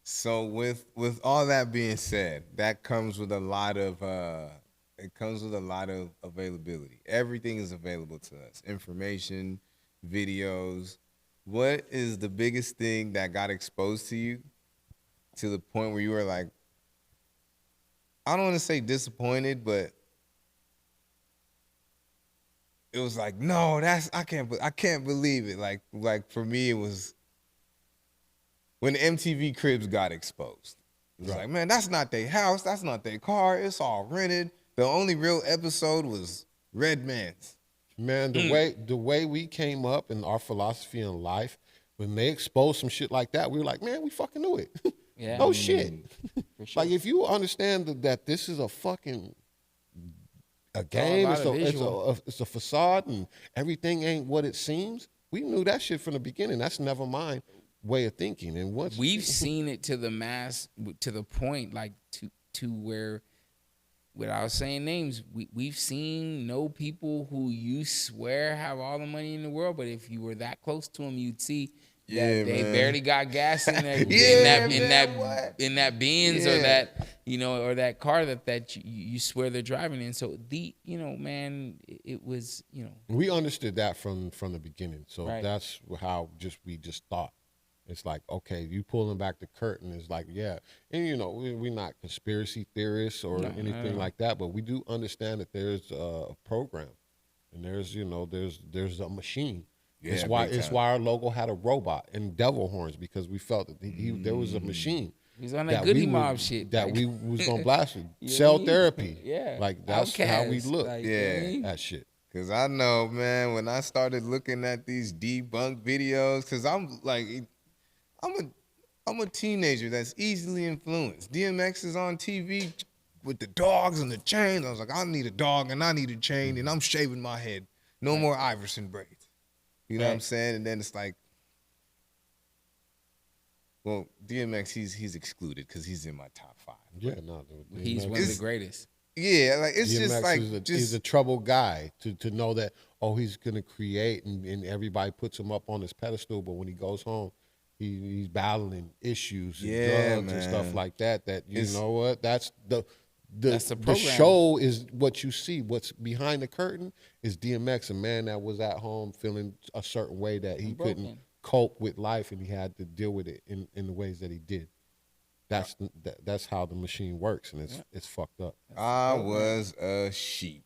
So with all that being said, that comes with a lot of availability. Everything is available to us. Information, videos. What is the biggest thing that got exposed to you to the point where you were like, I don't want to say disappointed, but it was like, no, I can't believe it. Like for me, it was when MTV Cribs got exposed. It's like, man, that's not their house. That's not their car. It's all rented. The only real episode was Red Man's. Man, the way we came up in our philosophy in life, when they exposed some shit like that, we were like, man, we fucking knew it. Yeah. No shit. For sure. Like, if you understand that this is a fucking a game, it's a facade, and everything ain't what it seems. We knew that shit from the beginning. That's never mind way of thinking. And once we've seen it to the mass, to the point, like to where, without saying names, we've seen people who you swear have all the money in the world, but if you were that close to them, you'd see that they barely got gas in that in that Benz or that or that car that you swear they're driving in. So man, it was we understood that from the beginning. So right. That's how we just thought. It's like, okay, you pulling back the curtain is like, yeah. And, we're not conspiracy theorists or anything like that, but we do understand that there's a program and there's a machine. Yeah, it's why our logo had a robot and devil horns, because we felt that there was a machine. He's on that Goody Mob shit. That we was going to blast with. Cell therapy. Yeah. Like, that's how we look at shit. Because I know, man, when I started looking at these debunked videos, because I'm like... I'm a teenager that's easily influenced. DMX is on TV with the dogs and the chains. I was like, I need a dog and I need a chain, and I'm shaving my head. No more Iverson braids. You know what I'm saying? And then it's like, well, DMX, he's excluded because he's in my top 5. Yeah, no, he's one of the greatest. Yeah, like it's DMX just like he's a troubled guy to know that he's gonna create and everybody puts him up on this pedestal, but when he goes home, he's battling issues and drugs and stuff like that. Know what? That's the show is what you see. What's behind the curtain is DMX, a man that was at home feeling a certain way that he couldn't cope with life, and he had to deal with it in the ways that he did. That's how the machine works, and it's fucked up. I was a sheep.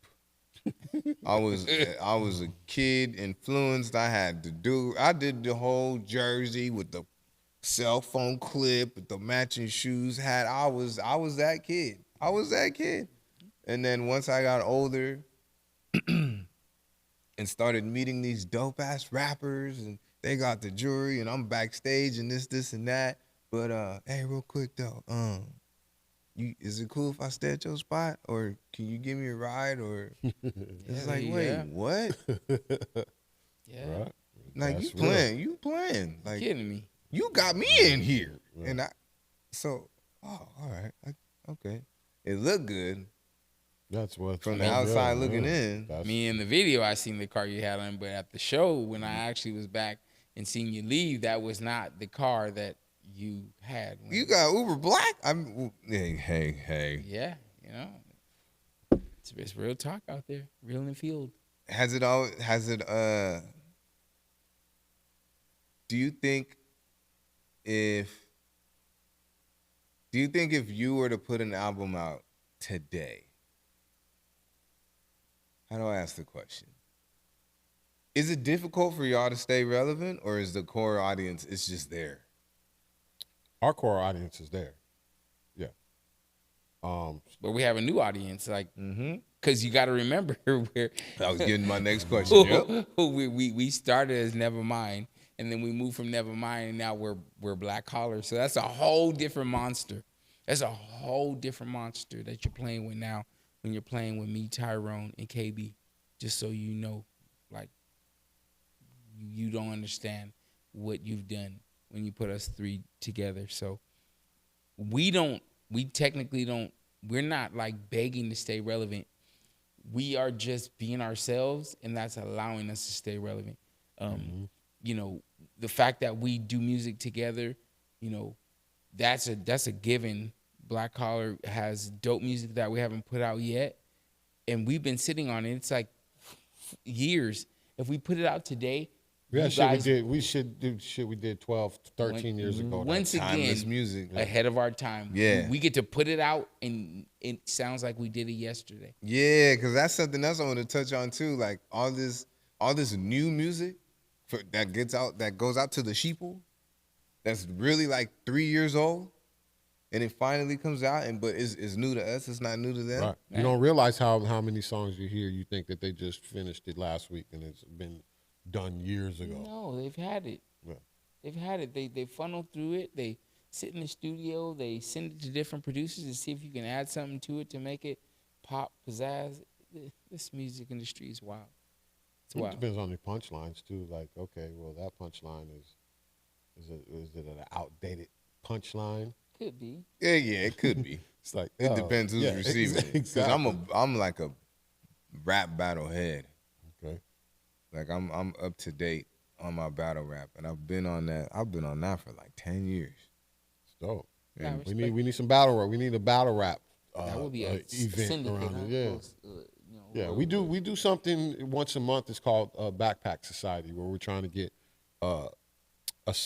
I was a kid influenced. I did the whole jersey with the cell phone clip with the matching shoes. I was that kid. And then once I got older and started meeting these dope ass rappers, and they got the jewelry, and I'm backstage and this and that. But hey, real quick though, is it cool if I stay at your spot, or can you give me a ride? Or it's like, wait, what? Yeah, right. Like That's you playing? Like, kidding me? You got me in here, and all right, okay. It looked good. That's what from the outside looking in. Me in the video, I seen the car you had on, but at the show when I actually was back and seen you leave, that was not the car that you had. You got Uber Black? Hey. Yeah, it's real talk out there, real in the field. Do you think if you were to put an album out today, how do I ask the question? Is it difficult for y'all to stay relevant, or is the core audience, it's just there? Our core audience is there. Yeah. But we have a new audience, like, because you got to remember where I was getting my next question. Yep. We started as Nevermind, and then we moved from Nevermind, and now we're Black Collar. So that's a whole different monster. That's a whole different monster that you're playing with now when you're playing with me, Tyrone, and KB. Just so you know, like, you don't understand what you've done when you put us three together. So we're not like begging to stay relevant. We are just being ourselves, and that's allowing us to stay relevant. The fact that we do music together, that's a given. Black Collar has dope music that we haven't put out yet, and we've been sitting on it. It's like years. If we put it out today, we should do shit we did 12, 13 years ago. Once again, timeless music ahead of our time. Yeah, we get to put it out, and it sounds like we did it yesterday. Yeah, because that's something else I want to touch on too. Like all this new music that goes out to the sheeple, that's really like 3 years old. and it finally comes out, but it's new to us. It's not new to them. Right. You don't realize how many songs you hear. You think that they just finished it last week and it's been done years ago. No, they've had it. Yeah. They've had it. They funnel through it. They sit in the studio. They send it to different producers to see if you can add something to it to make it pop, pizzazz. This music industry is wild. It's It wild. depends on the punchlines too. Like, okay, well, that punchline is it an outdated punchline? Could be. Yeah, it could be. It's like It depends who's receiving it. Because Exactly. I'm like a rap battle head. Okay. Like I'm up to date on my battle rap, and I've been on that for like 10 years. It's dope. Yeah, And we respect. need some battle rap. We need a battle rap That would be a event syndicate. around Huh? it. Yeah. Those, Yeah, we do something once a month. It's called Backpack Society, where we're trying to get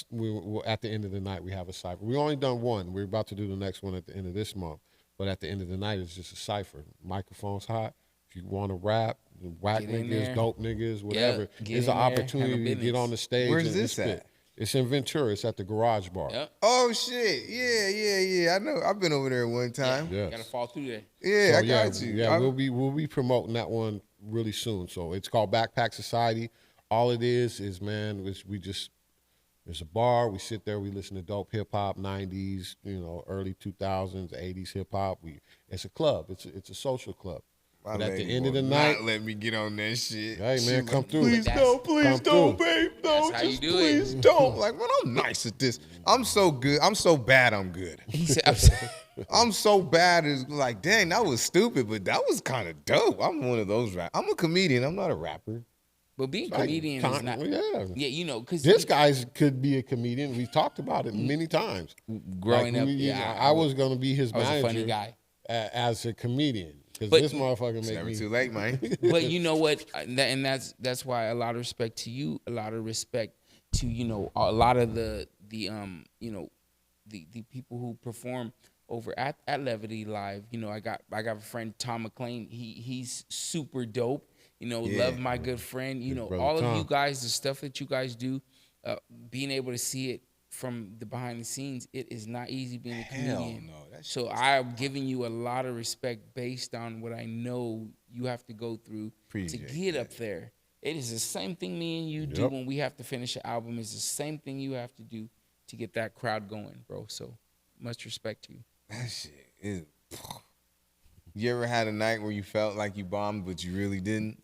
we're at the end of the night we have a cipher. We only done one. We're about to do the next one at the end of this month. But at the end of the night, it's just a cipher. Microphone's hot. If you want to rap, whack Get in niggas, there. dope niggas, whatever, get there's in an there, opportunity handle to get business. on the stage. Where's and this spit. at? It's in Ventura. It's at the Garage Bar. Yep. Oh shit! Yeah. I know. I've been over there one time. Yes. Gotta fall through there. Yeah, So, I got you. Yeah, I'm- we'll be promoting that one really soon. So it's called Backpack Society. All it is man, there's a bar. We sit there. We listen to dope hip hop, 90s, early 2000s, 80s hip hop. It's a club. It's a social club. My But at the lady end of will the not night, let me get on that shit. Hey, She man, come like, through. Please That's- don't, please come don't, through. babe. No, That's how you just do please it. don't. Like, man, I'm nice at this. I'm so good. I'm so bad. I'm good. He said, I'm so bad. It's like, dang, that was stupid, but that was kind of dope. I'm one of those rappers. I'm a comedian. I'm not a rapper. but being a Like, comedian is not. Yeah. Because This guy could be a comedian. We've talked about it many times. growing Like, up, I was going to be his I was a manager funny guy. As a comedian. Because But- this motherfucker It's make never me. too late, man. But you know what? And that's why a lot of respect to you, a lot of respect to a lot of the people who perform over at Levity Live. I got a friend Tom McLean. He's super dope. Yeah. Love my good friend. brother All Tom. of you guys, the stuff that you guys do, being able to see it from the behind the scenes, it is not easy being a Hell comedian. no. That shit So is I'm giving you a lot of respect based on what I know you have to go through to Appreciate get that. up there. It is the same thing me and you do Yep. when we have to finish an album. It's the same thing you have to do to get that crowd going, bro. So much respect to you. That shit is. You ever had a night where you felt like you bombed, but you really didn't?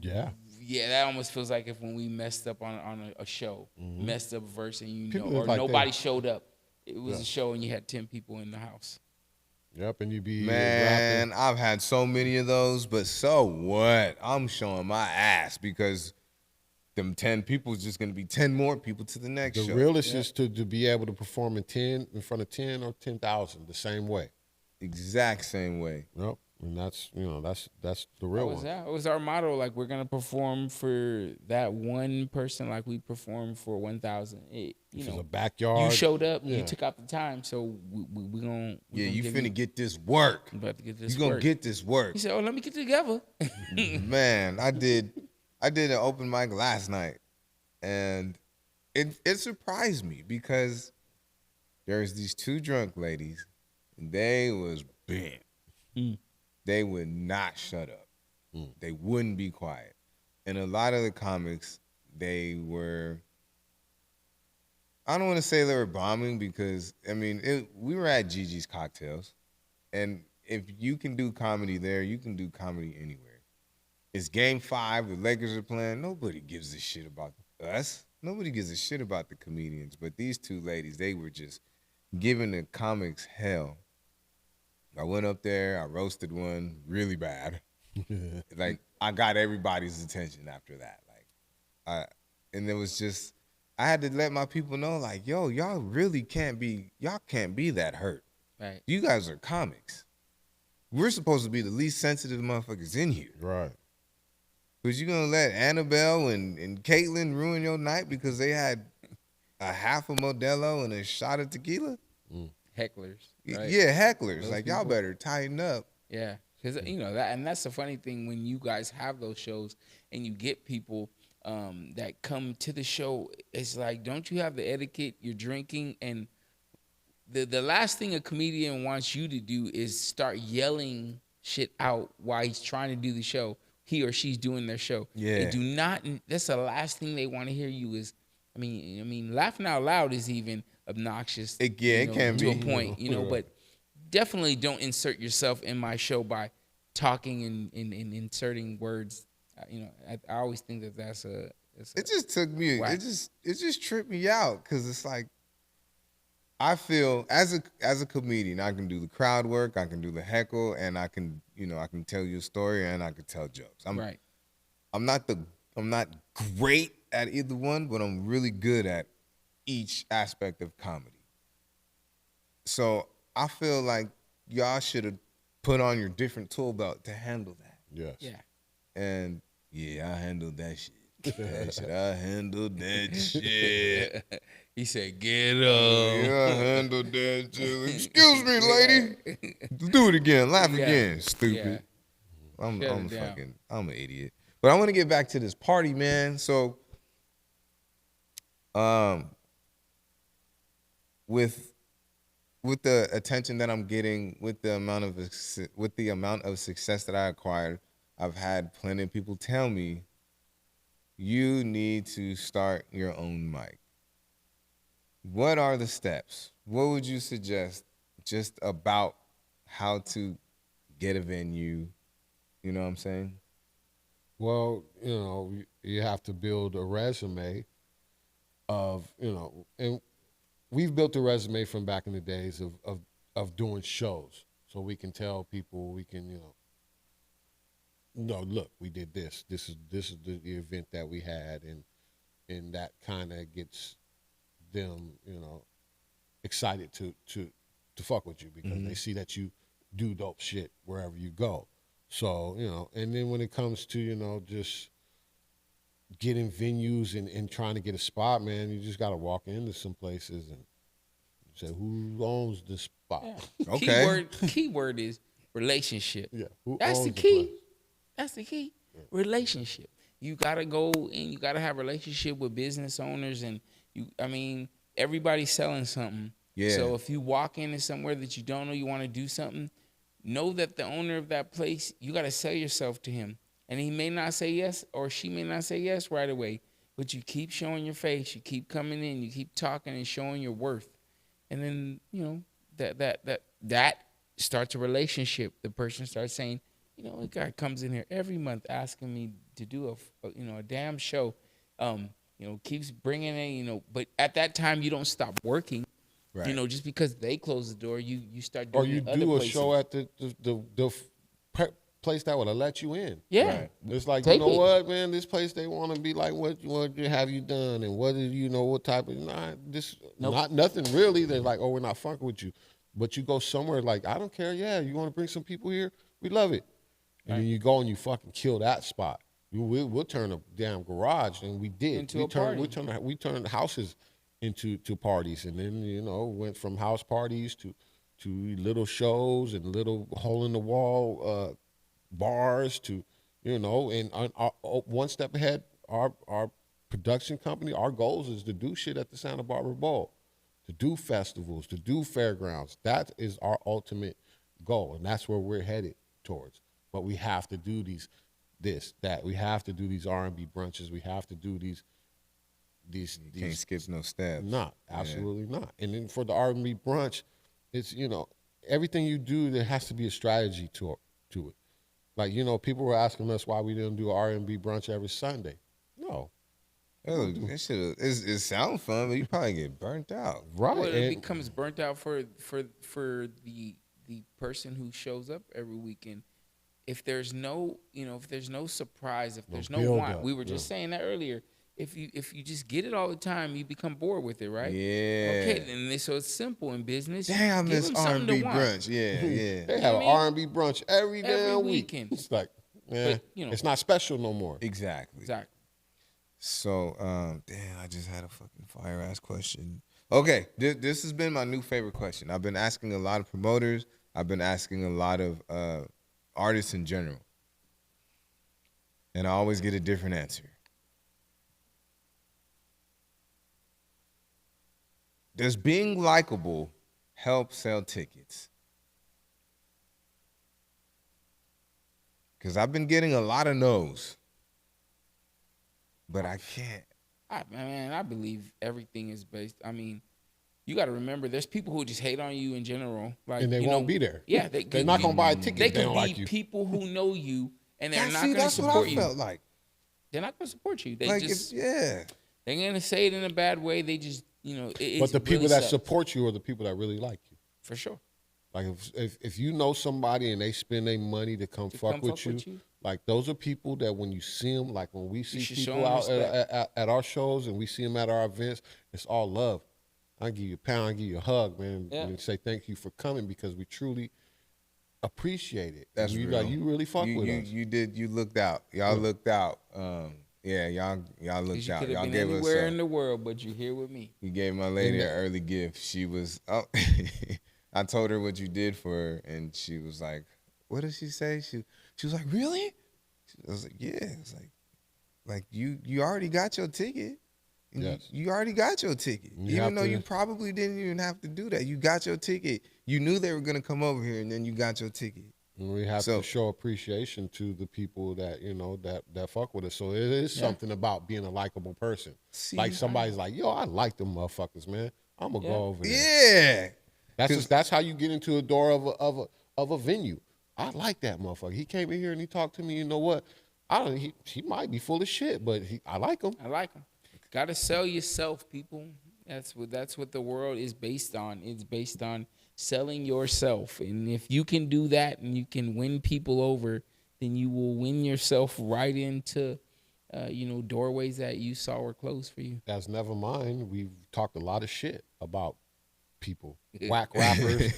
Yeah. Yeah, that almost feels like if when we messed up on a show, messed up a verse and People or like nobody that. showed up. It was a show and you had 10 people in the house. Yep. And you be Man, rapping. I've had so many of those, but so what? I'm showing my ass because them 10 people is just going to be 10 more people to the next The show. realest is to be able to perform in front of 10 or 10,000 the same way. Exact same way. Yep. And that's the real one. It was our motto. Like, we're going to perform for that one person like we performed for 1,000. This is a backyard. You showed up, Yeah. you took out the time, so we going to Yeah, you finna get this work. about to get this You gonna work. get this work. He said, "Oh, let me get together." Man, I did an open mic last night, and it surprised me because there's these two drunk ladies, and they was bent. They would not shut up. They wouldn't be quiet. And a lot of the comics, they were, I don't want to say they were bombing because, I mean, we were at Gigi's Cocktails, and if you can do comedy there, you can do comedy anywhere. It's game 5, the Lakers are playing. Nobody gives a shit about us. Nobody gives a shit about the comedians. But these two ladies, they were just giving the comics hell. I went up there, I roasted one really bad. Like, I got everybody's attention after that. And it was just, I had to let my people know, like, yo, y'all can't be that hurt. Right. You guys are comics. We're supposed to be the least sensitive motherfuckers in here. Right. Because you gonna let Annabelle and Caitlin ruin your night because they had a half a Modelo and a shot of tequila? Hecklers. Right? Yeah, hecklers. Those like, y'all people. better tighten up. Yeah, because that's the funny thing when you guys have those shows and you get people that come to the show. It's like, don't you have the etiquette? You're drinking, and the last thing a comedian wants you to do is start yelling shit out while he's trying to do the show. He or she's doing their show. Yeah. They do not. That's the last thing they want to hear you is. I mean, laughing out loud is even obnoxious. It can to be. a point, but definitely don't insert yourself in my show by talking and inserting words. I always think that's a. It just took me. Whack. It just tripped me out because it's like I feel as a comedian, I can do the crowd work, I can do the heckle, and I can tell you a story and I can tell jokes. I'm not great at either one, but I'm really good at each aspect of comedy. So I feel like y'all should have put on your different tool belt to handle that. Yes. Yeah. And I handled that shit. I handled that shit. He said, "Get up." Yeah, I handled that shit. Excuse me, lady. Do it again. Laugh again. Stupid. Yeah. I'm an idiot. But I want to get back to this party, man. So, with the attention that I'm getting, with the amount of success that I acquired, I've had plenty of people tell me, you need to start your own mic. What are the steps? What would you suggest just about how to get a venue? You know what I'm saying? Well, you have to build a resume of, and we've built a resume from back in the days of doing shows. So we can tell people, we can, look, we did this. This is the event that we had, and that kind of gets them, excited to fuck with you because they see that you do dope shit wherever you go. So, and then when it comes to, just getting venues and trying to get a spot, man, you just got to walk into some places and say, who owns this spot? Yeah. Okay. Keyword is relationship. Yeah. That's the key. That's the key. Yeah. Relationship. You got to go and you got to have a relationship with business owners and everybody's selling something. Yeah. So if you walk into somewhere that you don't know you want to do something, know that the owner of that place, you got to sell yourself to him. And he may not say yes or she may not say yes right away, but you keep showing your face, you keep coming in, you keep talking and showing your worth. And then, that starts a relationship. The person starts saying, a guy comes in here every month asking me to do a damn show, keeps bringing in, but at that time you don't stop working. Right. Just because they close the door, you start doing. Or you do a show at the place that would have let you in. Yeah. Right. It's like, Take it. what, man? This place they want to be like, what have you done, and what did what type of not nothing really. They're like, oh, we're not fucking with you, but you go somewhere like, I don't care. Yeah, you want to bring some people here? We love it. And then you go and you fucking kill that spot. We'll turn a damn garage, and we did. We turned houses into parties, and then went from house parties to little shows and little hole in the wall bars to and one step ahead. Our production company, our goals is to do shit at the Santa Barbara Bowl, to do festivals, to do fairgrounds. That is our ultimate goal, and that's where we're headed towards. But we have to do that. We have to do these R&B brunches. We have to do these. You can't skip no steps. Not, absolutely not. And then for the R&B brunch, it's, everything you do, there has to be a strategy to it. Like, people were asking us why we didn't do R&B brunch every Sunday. No. Oh, it sounds fun, but you probably get burnt out. Right. Well, it becomes burnt out for the person who shows up every weekend. If there's no, if there's no surprise, if there's no want, we were just saying that earlier. If you just get it all the time, you become bored with it, right? Yeah. Okay, then so it's simple in business. Damn, Give this them something to R&B want. brunch. Yeah. They have an R&B brunch every damn weekend. It's like, But, it's not special no more. Exactly. So, damn, I just had a fucking fire-ass question. Okay, this has been my new favorite question. I've been asking a lot of promoters. I've been asking a lot of artists in general. And I always get a different answer. Does being likable help sell tickets. Because I've been getting a lot of no's. But I can't. I believe everything is based. I mean, you got to remember, there's people who just hate on you in general. Like, And they won't be there. Yeah, they're not going to buy a ticket They if they could don't be like you. people who know you, and they're not going to That's support what I you. felt like. They're not going to support you. They Like, just, yeah. they're going to say it in a bad way. They just, But the people that support you are the people that really like you. For sure. Like if you know somebody and they spend their money to come fuck with you, like those are people that when you see them, like when we see people out at our shows and we see them at our events, it's all love. I give you a pound, I give you a hug, man, and say thank you for coming because we truly appreciate it. That's real. real. Like, you really fuck with us. You looked out. Y'all looked out. Yeah, y'all looked out. Y'all been gave us anywhere in the world, but you're here with me. You gave my lady an early gift. She was I told her what you did for her, and she was like, "What did she say?" She was like, "Really?" I was like, "Yeah." It's like you already got your ticket. Yes. You already got your ticket, even though you probably didn't even have to do that. You got your ticket. You knew they were gonna come over here, and then you got your ticket. And we have to show appreciation to the people that that fuck with us. So it is something about being a likable person. Like somebody's like, "Yo, I like them motherfuckers, man. I'm gonna go over there." Yeah. That's how you get into a door of a venue. I like that motherfucker. He came in here and he talked to me. You know what? He might be full of shit, but I like him. I like him. Got to sell yourself, people. That's what the world is based on. It's based on selling yourself. And if you can do that and you can win people over, then you will win yourself right into doorways that you saw were closed for you. That's never mind. We've talked a lot of shit about people, whack rappers.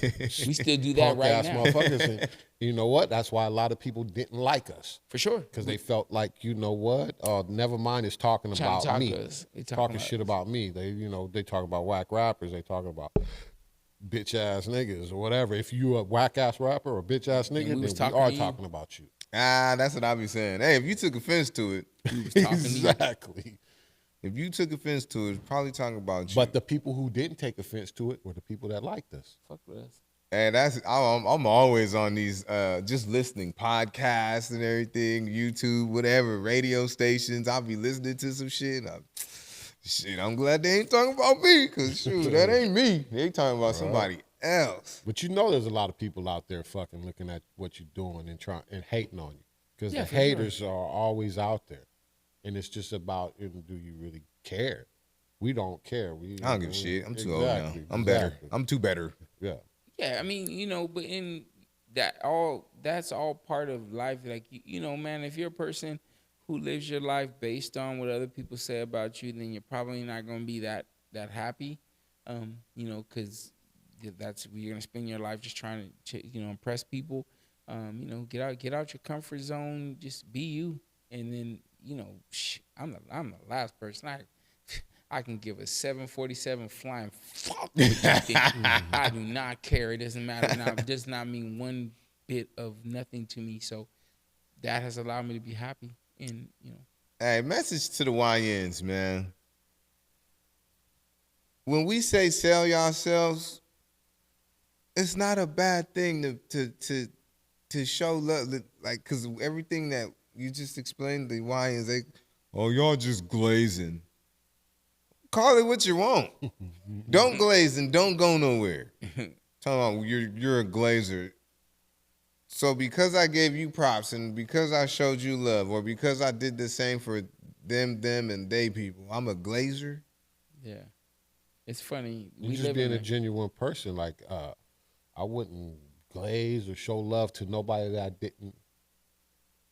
We still do that right now. Motherfuckers. And you know what? That's why a lot of people didn't like us. For sure. Because they felt like, you know what? Never mind is talking about me. Talking shit about me. They talk about whack rappers. They talk about bitch ass niggas or whatever. If you a whack ass rapper or bitch ass nigga, then we are talking about you. That's what I be saying. Hey, if you took offense to it, exactly. If you took offense to it, it's probably talking about you. But the people who didn't take offense to it were the people that liked us. Fuck with us. And I'm always on these just listening podcasts and everything, YouTube, whatever, radio stations. I'll be listening to some shit. I'm glad they ain't talking about me, because shoot, that ain't me. They talking about somebody else. But there's a lot of people out there fucking looking at what you're doing and hating on you, because the haters are always out there. And it's just about, do you really care? We don't care. I don't give a shit. I'm too old now. I'm better. I'm too better. Yeah. Yeah, I mean, but in that's all part of life. Like, man, if you're a person who lives your life based on what other people say about you, then you're probably not going to be that happy, because that's you're going to spend your life just trying to, impress people. Get out your comfort zone, just be you, and then, I'm the last person. I can give a 747 flying fuck what you think. I do not care. It doesn't matter. Now, it does not mean one bit of nothing to me. So that has allowed me to be happy. And Hey, message to the YNs, man. When we say sell yourselves, it's not a bad thing to show love, like, because everything that you just explained, the YNs, y'all just glazing. Call it what you want. Don't glaze and don't go nowhere. Talking about you're a glazer. So because I gave you props and because I showed you love, or because I did the same for them, and they people, I'm a glazer. Yeah, it's funny. You just being a genuine person. Like I wouldn't glaze or show love to nobody that I didn't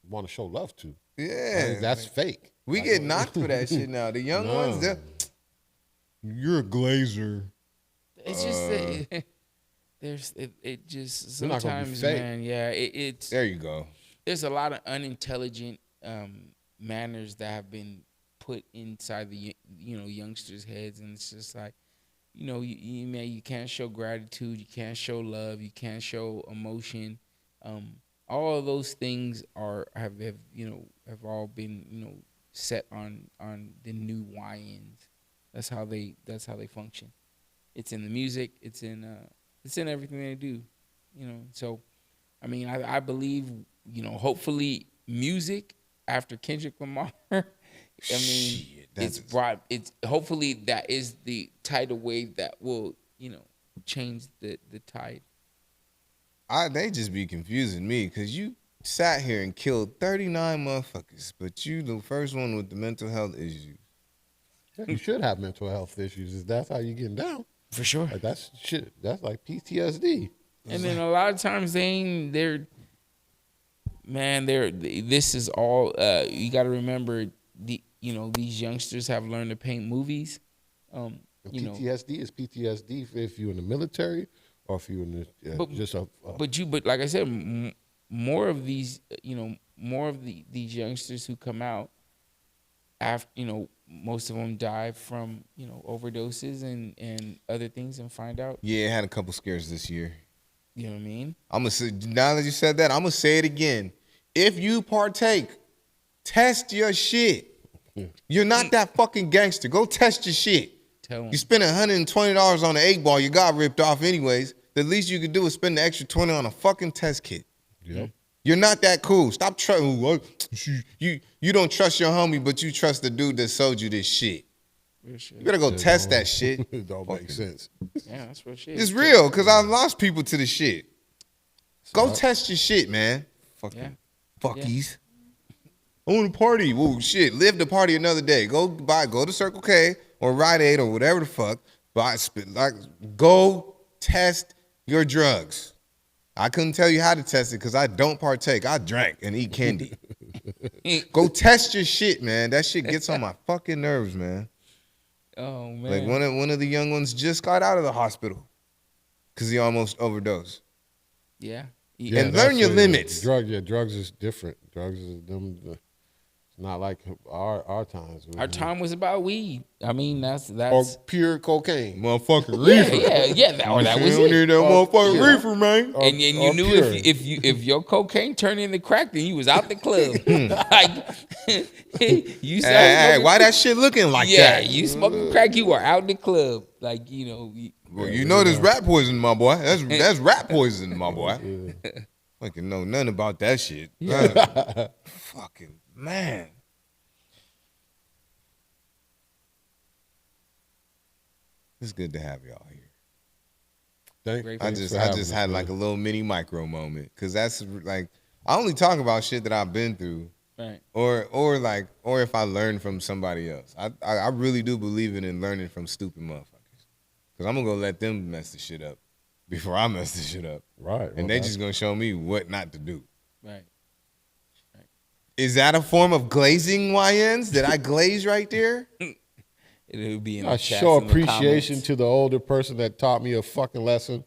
want to show love to. Yeah, that's fake. We get knocked for that shit now. The young ones, you're a glazer. It's just it just sometimes, man. Yeah, it's there. You go. There's a lot of unintelligent manners that have been put inside the youngsters' heads, and it's just like, you can't show gratitude, you can't show love, you can't show emotion. All of those things have all been set on the new YNs. That's how they function. It's in the music. It's in It's in everything they do, you know. So, I mean, I believe, you know, hopefully music after Kendrick Lamar, I mean, Shit, it's hopefully that is the tidal wave that will, you know, change the tide. They just be confusing me because you sat here and killed 39 motherfuckers, but you the first one with the mental health issues. Yeah, you should have mental health issues. If that's how you getting down, For sure. like that's shit. That's like PTSD. And then a lot of times they're this is all you got to remember, you know, these youngsters have learned to paint movies. You know, PTSD is PTSD if you're in the military or if you're in the but like I said, more of these, you know, more of these youngsters who come out after, you know, most of them die from, you know, overdoses and other things, and find out. Yeah, I had a couple scares this year. You know what I mean? I'm gonna say, now that you said that, I'm gonna say it again. If you partake, test your shit. You're not that fucking gangster. Go test your shit. Tell them. You spend $120 on an 8-ball, you got ripped off anyways. The least you could do is spend the extra 20 on a fucking test kit. Yep. You're not that cool. Stop trusting. You don't trust your homie, but you trust the dude that sold you this shit. You better go test that shit. It don't make sense. Yeah, that's real shit. It's real, because I've lost people to the shit. Go test your shit, man. Fucking fuckies. I want to party. Well, shit, live the party another day. Go to Circle K or Rite Aid or whatever the fuck. Go test your drugs. I couldn't tell you how to test it because I don't partake. I drank and eat candy. Go test your shit, man. That shit gets on my fucking nerves, man. Oh man. Like one of the young ones just got out of the hospital because he almost overdosed. Yeah. And learn your limits. Drugs is different. Drugs is them. It's not like our times. Our time was about weed. I mean, that's or pure cocaine. Motherfucking reefer. Yeah. That was You it. need that motherfucking reefer, man. And you knew pure. if your cocaine turned into crack, then you was out the club. Like you Hey, why that shit looking like that? Yeah, you smoking crack, you are out the club. Like, you know. Well, you know there's rat poison, my boy. That's rat poison, my boy. Fucking know nothing about that shit. Fucking man. It's good to have y'all here. I just had like a little mini micro moment because that's like I only talk about shit that I've been through, right? Or if I learn from somebody else. I really do believe in learning from stupid motherfuckers because I'm gonna go let them mess the shit up before I mess the shit up, right? And they just gonna show me what not to do, right? Is that a form of glazing, YNs? Did I glaze right there? It would be in I the chats show in the appreciation comments. to the older person that taught me a fucking lesson.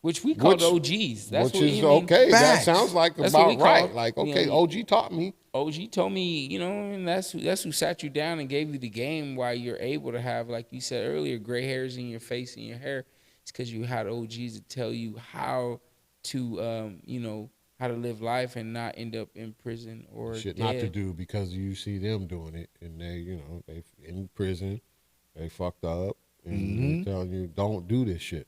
Which we called OGs. That's which what is you mean. okay. Facts. That sounds like That's what we about right. call it. Like, You okay, know, OG taught me. OG told me, you know, and that's who sat you down and gave you the game while you're able to have, like you said earlier, gray hairs in your face and your hair. It's because you had OGs to tell you how to, you know, how to live life and not end up in prison or Shit dead. not to do because you see them doing it and they, you know, they in prison, they fucked up, and they're telling you don't do this shit.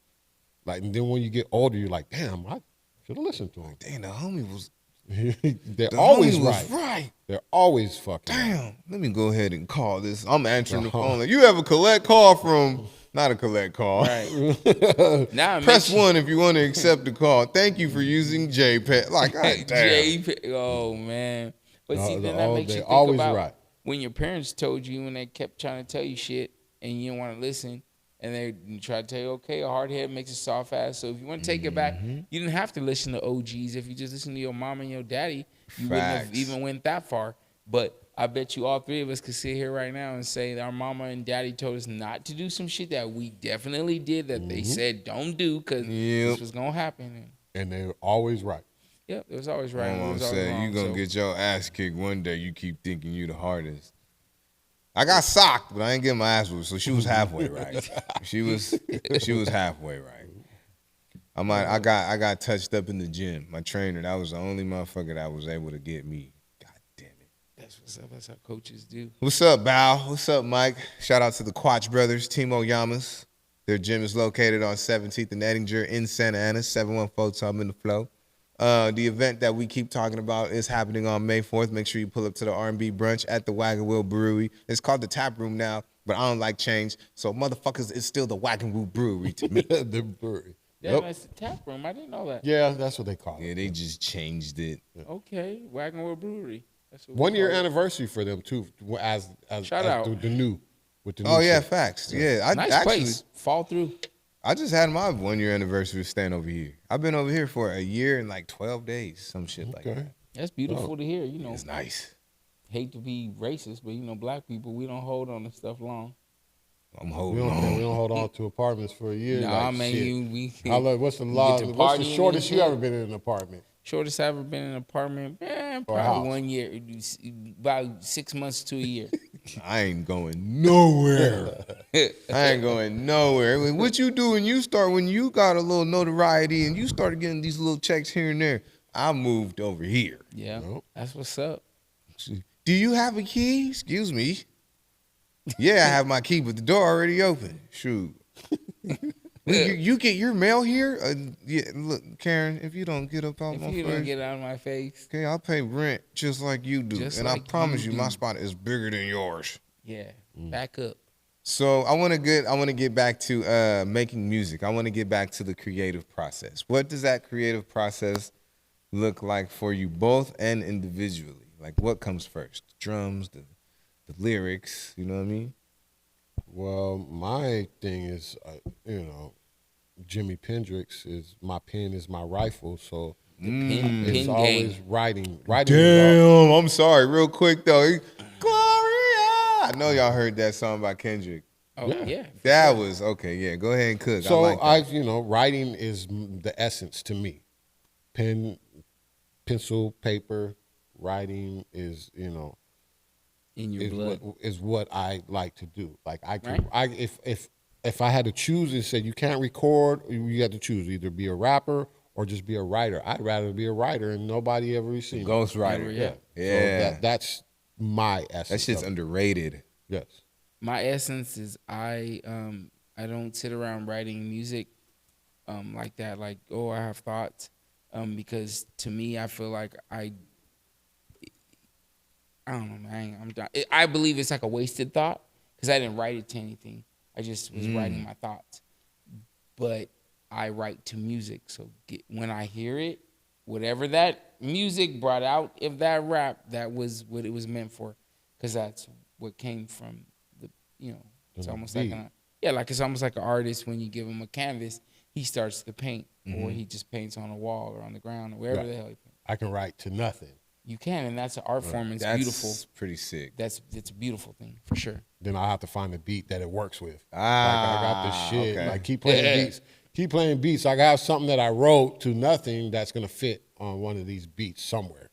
Like, and then when you get older, you're like, damn, I should have listened to him. Damn, the homie was. They're The always homie was right. right. They're always fucking right. Damn, let me go ahead and call this. I'm answering the phone. Like, you have a collect call from. Not a collect call. Right. Now Press 1 if you want to accept the call. Thank you for using JPEG. Like, God damn. Oh man. But see, then that Oh, makes you they're think always about right. when your parents told you when they kept trying to tell you shit and you didn't want to listen, and they try to tell you, okay, a hard head makes a soft ass. So if you want to take it back, you didn't have to listen to OGs. If you just listen to your mom and your daddy, you wouldn't have even went that far. But I bet you all three of us could sit here right now and say that our mama and daddy told us not to do some shit that we definitely did, that they said don't do because this was going to happen. And they're always right. Yep, it was always right. I'm It gonna was always say wrong, you gonna so- get your ass kicked one day. You keep thinking you the hardest. I got socked, but I ain't getting my ass whooped, so she was halfway right. she was halfway right. I got touched up in the gym. My trainer, that was the only motherfucker that was able to get me. God damn it. That's what's up. That's how coaches do. What's up, Bow? What's up, Mike? Shout out to the Quatch brothers, Timo Yamas. Their gym is located on 17th and Ettinger in Santa Ana, 714 Tub in the Flow. The event that we keep talking about is happening on May 4th. Make sure you pull up to the R&B brunch at the Wagon Wheel Brewery. It's called the Tap Room now, but I don't like change. So motherfuckers, it's still the Wagon Wheel Brewery to me. The brewery. Yeah, that's the tap room. I didn't know that. Yeah, that's what they call it. Yeah, they just changed it. Okay, Wagon Wheel Brewery. That's what 1 we year call it. anniversary for them too, as Shout out. the new with the new. Oh yeah, shit. facts. Yeah, I Nice actually place. Fall through. I just had my 1 year anniversary staying over here. I've been over here for a year and like 12 days, some shit like that. That's beautiful to hear. You know, It's nice. hate to be racist, but you know, black people, we don't hold on to stuff long. I'm We holding don't, on. we don't hold on to apartments for a year. Nah, like, man, shit. we What's the we law? get to What's the partying shortest and you shit. ever been in an apartment? Shortest I ever been in an apartment, man, Or a probably house? 1 year, about 6 months to a year. I ain't going nowhere. I ain't going nowhere. I mean, what you do when you got a little notoriety and you started getting these little checks here and there, I moved over here. Yeah, Nope. that's what's up. Do you have a key? Excuse me. Yeah, I have my key, but the door already open. Shoot. You get your mail here? Yeah, look, Karen, if you don't get up off If my you don't face, get out of my face, okay, I'll pay rent just like you do. Just And like I promise you you, my do. spot is bigger than yours. yeah, back up. So I want to get back to making music. I want to get back to the creative process. What does that creative process look like for you both and individually? Like what comes first? The drums, the lyrics, you know what I mean? Well, my thing is, Jimi Pendrix is my pen is my rifle, so Pen it's game. always writing. Writing. Is all- Damn, I'm sorry. Real quick though, Gloria. I know y'all heard that song by Kendrick. Oh yeah. That was okay. Yeah, go ahead and cook. So I like that. writing is the essence to me. Pencil, paper, writing is, In your blood. is what I like to do. Like Right. if I had to choose and said you can't record, you have to choose either be a rapper or just be a writer. I'd rather be a writer and nobody ever seen me. Ghost Rider. Yeah. Yeah. So that's my essence. That shit's of it. underrated. Yes. My essence is I don't sit around writing music like that, like, oh, I have thoughts, because to me I feel like I don't know, man. I'm done. I believe it's like a wasted thought because I didn't write it to anything. I just was writing my thoughts. But I write to music, so when I hear it, whatever that music brought out of that rap, that was what it was meant for, because that's what came from the, it's The almost beat. like it's almost like an artist when you give him a canvas, he starts to paint, or he just paints on a wall or on the ground or wherever Right. the hell he paints. I can write to nothing. You can, and that's an art form. It's That's beautiful. pretty sick. It's a beautiful thing for sure. Then I have to find a beat that it works with. Like I Ah, got the shit. okay. Like keep playing beats. Keep playing beats. I have something that I wrote to nothing that's gonna fit on one of these beats somewhere.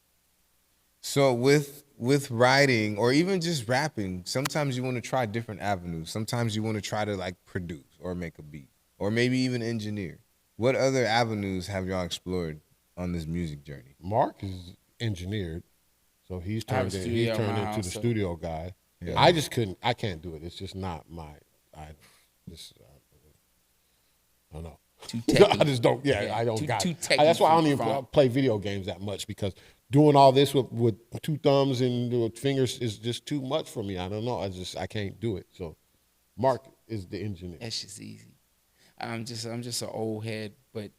So with writing or even just rapping, sometimes you want to try different avenues. Sometimes you want to try to like produce or make a beat or maybe even engineer. What other avenues have y'all explored on this music journey? Mark is engineered, so he's I have a turned studio at my into house, the so- studio guy. Yeah. I can't do it. It's just not my. I don't know. Too techy. I just don't. Yeah, Yeah, I don't too- got too it. techy That's why I don't for even fun. play video games that much because doing all this with two thumbs and with fingers is just too much for me. I don't know. I can't do it. So, Mark is the engineer. That's just easy. I'm just an old head, but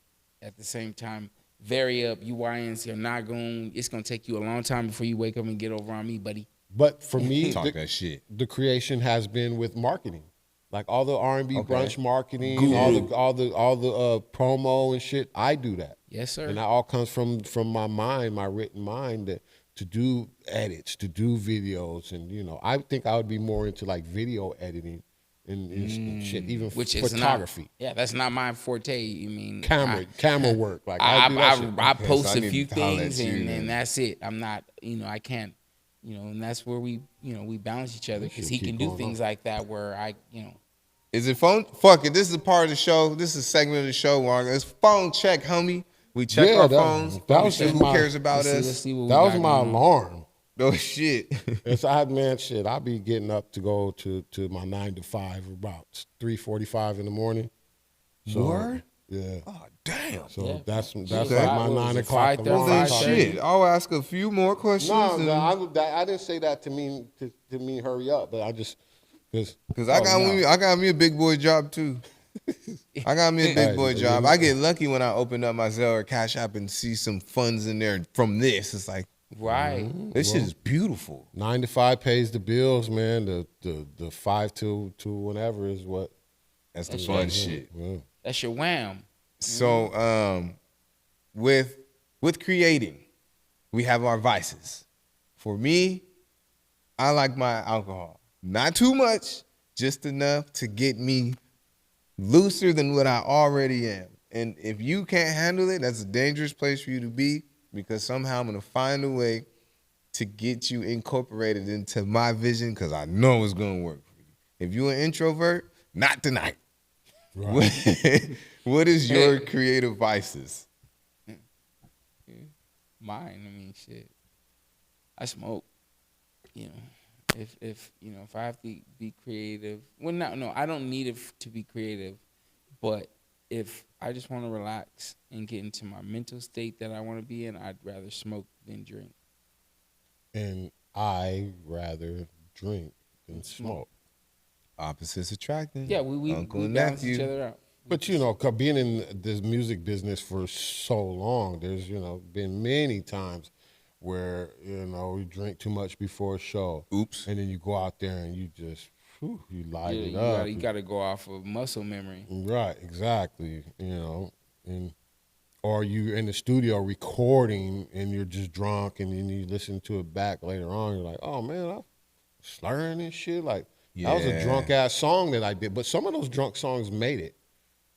at the same time, very up. You YNs are not going. It's gonna take you a long time before you wake up and get over on me, buddy. But for me, Talk that shit. the creation has been with marketing, like all the R&B Okay. brunch marketing, Guru. all the promo and shit. I do that, Yes, sir. and that all comes from my mind, my written mind, to do edits, to do videos, and I think I would be more into like video editing and shit, even Which is photography, not. Yeah, that's not my forte. I mean, camera work. Like I do that shit. I Okay, post so I a need few to holler things at you, then. and that's it. I'm not, I can't, and that's where we balance each other because shit he keep can do going things on. like that where I. Is it phone? Fuck it. This is a part of the show. This is a segment of the show, Mark. It's phone check, homie. We check Yeah, our that- phones. that We was see just who my- cares about Let's us. see what we That was got my going on. alarm. No shit. It's man, shit. I be getting up to go to my 9 to 5 about 3:45 in the morning. So, Word? yeah. Oh damn. So Yeah. that's Okay. like my What was 9 it, o'clock. 5:30? Well then, 5:30. shit. I'll ask a few more questions. No, I didn't say that to mean hurry up, but I just Cause I got me a big boy job too. I got me a big boy job. I get lucky when I open up my Zelle or Cash App and see some funds in there from this. It's like, Right. this shit is beautiful. 9 to 5 pays the bills, man. The 5 to whenever is what. That's the fun shit. Yeah. That's your wham. So with creating, we have our vices. For me, I like my alcohol. Not too much, just enough to get me looser than what I already am. And if you can't handle it, that's a dangerous place for you to be, because somehow I'm gonna find a way to get you incorporated into my vision, because I know it's gonna work for you. If you're an introvert, not tonight. Right. What is your creative vices? Mine, I mean, shit. I smoke. You know, if I have to be creative, well, no, I don't need it to be creative, but if I just want to relax and get into my mental state that I want to be in, I'd rather smoke than drink. And I rather drink than smoke. Opposites attracting. Yeah, we Uncle and balance nephew. each other out. But you know, 'cause being in this music business for so long, there's been many times where we drink too much before a show. Oops. And then you go out there and you just you light it up. You got to go off of muscle memory. Right, exactly. Or you're in the studio recording and you're just drunk, and then you listen to it back later on. You're like, oh man, I'm slurring and shit. Like that was a drunk ass song that I did. But some of those drunk songs made it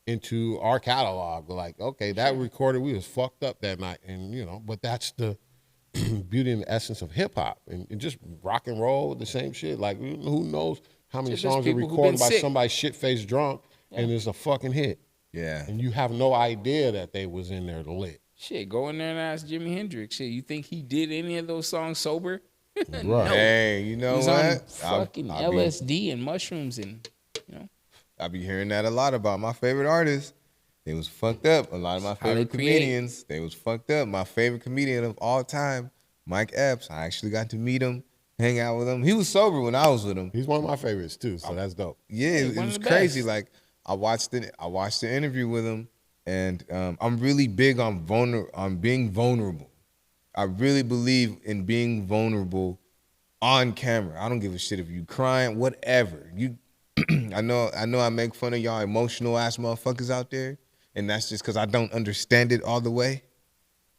into our catalog. Like, okay, that recorded, we was fucked up that night, and but that's the beauty and the essence of hip hop and just rock and roll with the same shit. Like, who knows how many songs are recorded by somebody shit faced drunk and it's a fucking hit. Yeah. And you have no idea that they was in there lit. Shit, go in there and ask Jimi Hendrix. Shit, you think he did any of those songs sober? Right. No. Hey, you know He's what? on fucking LSD and mushrooms and I be hearing that a lot about my favorite artists. They was fucked up. A lot of my favorite comedians, they was fucked up. My favorite comedian of all time, Mike Epps. I actually got to meet him, hang out with him. He was sober when I was with him. He's one of my favorites too, so that's dope. Yeah, it was crazy. Like I watched the interview with him, and I'm really big on being vulnerable. I really believe in being vulnerable on camera. I don't give a shit if you crying, whatever. I know I make fun of y'all emotional ass motherfuckers out there, and that's just because I don't understand it all the way.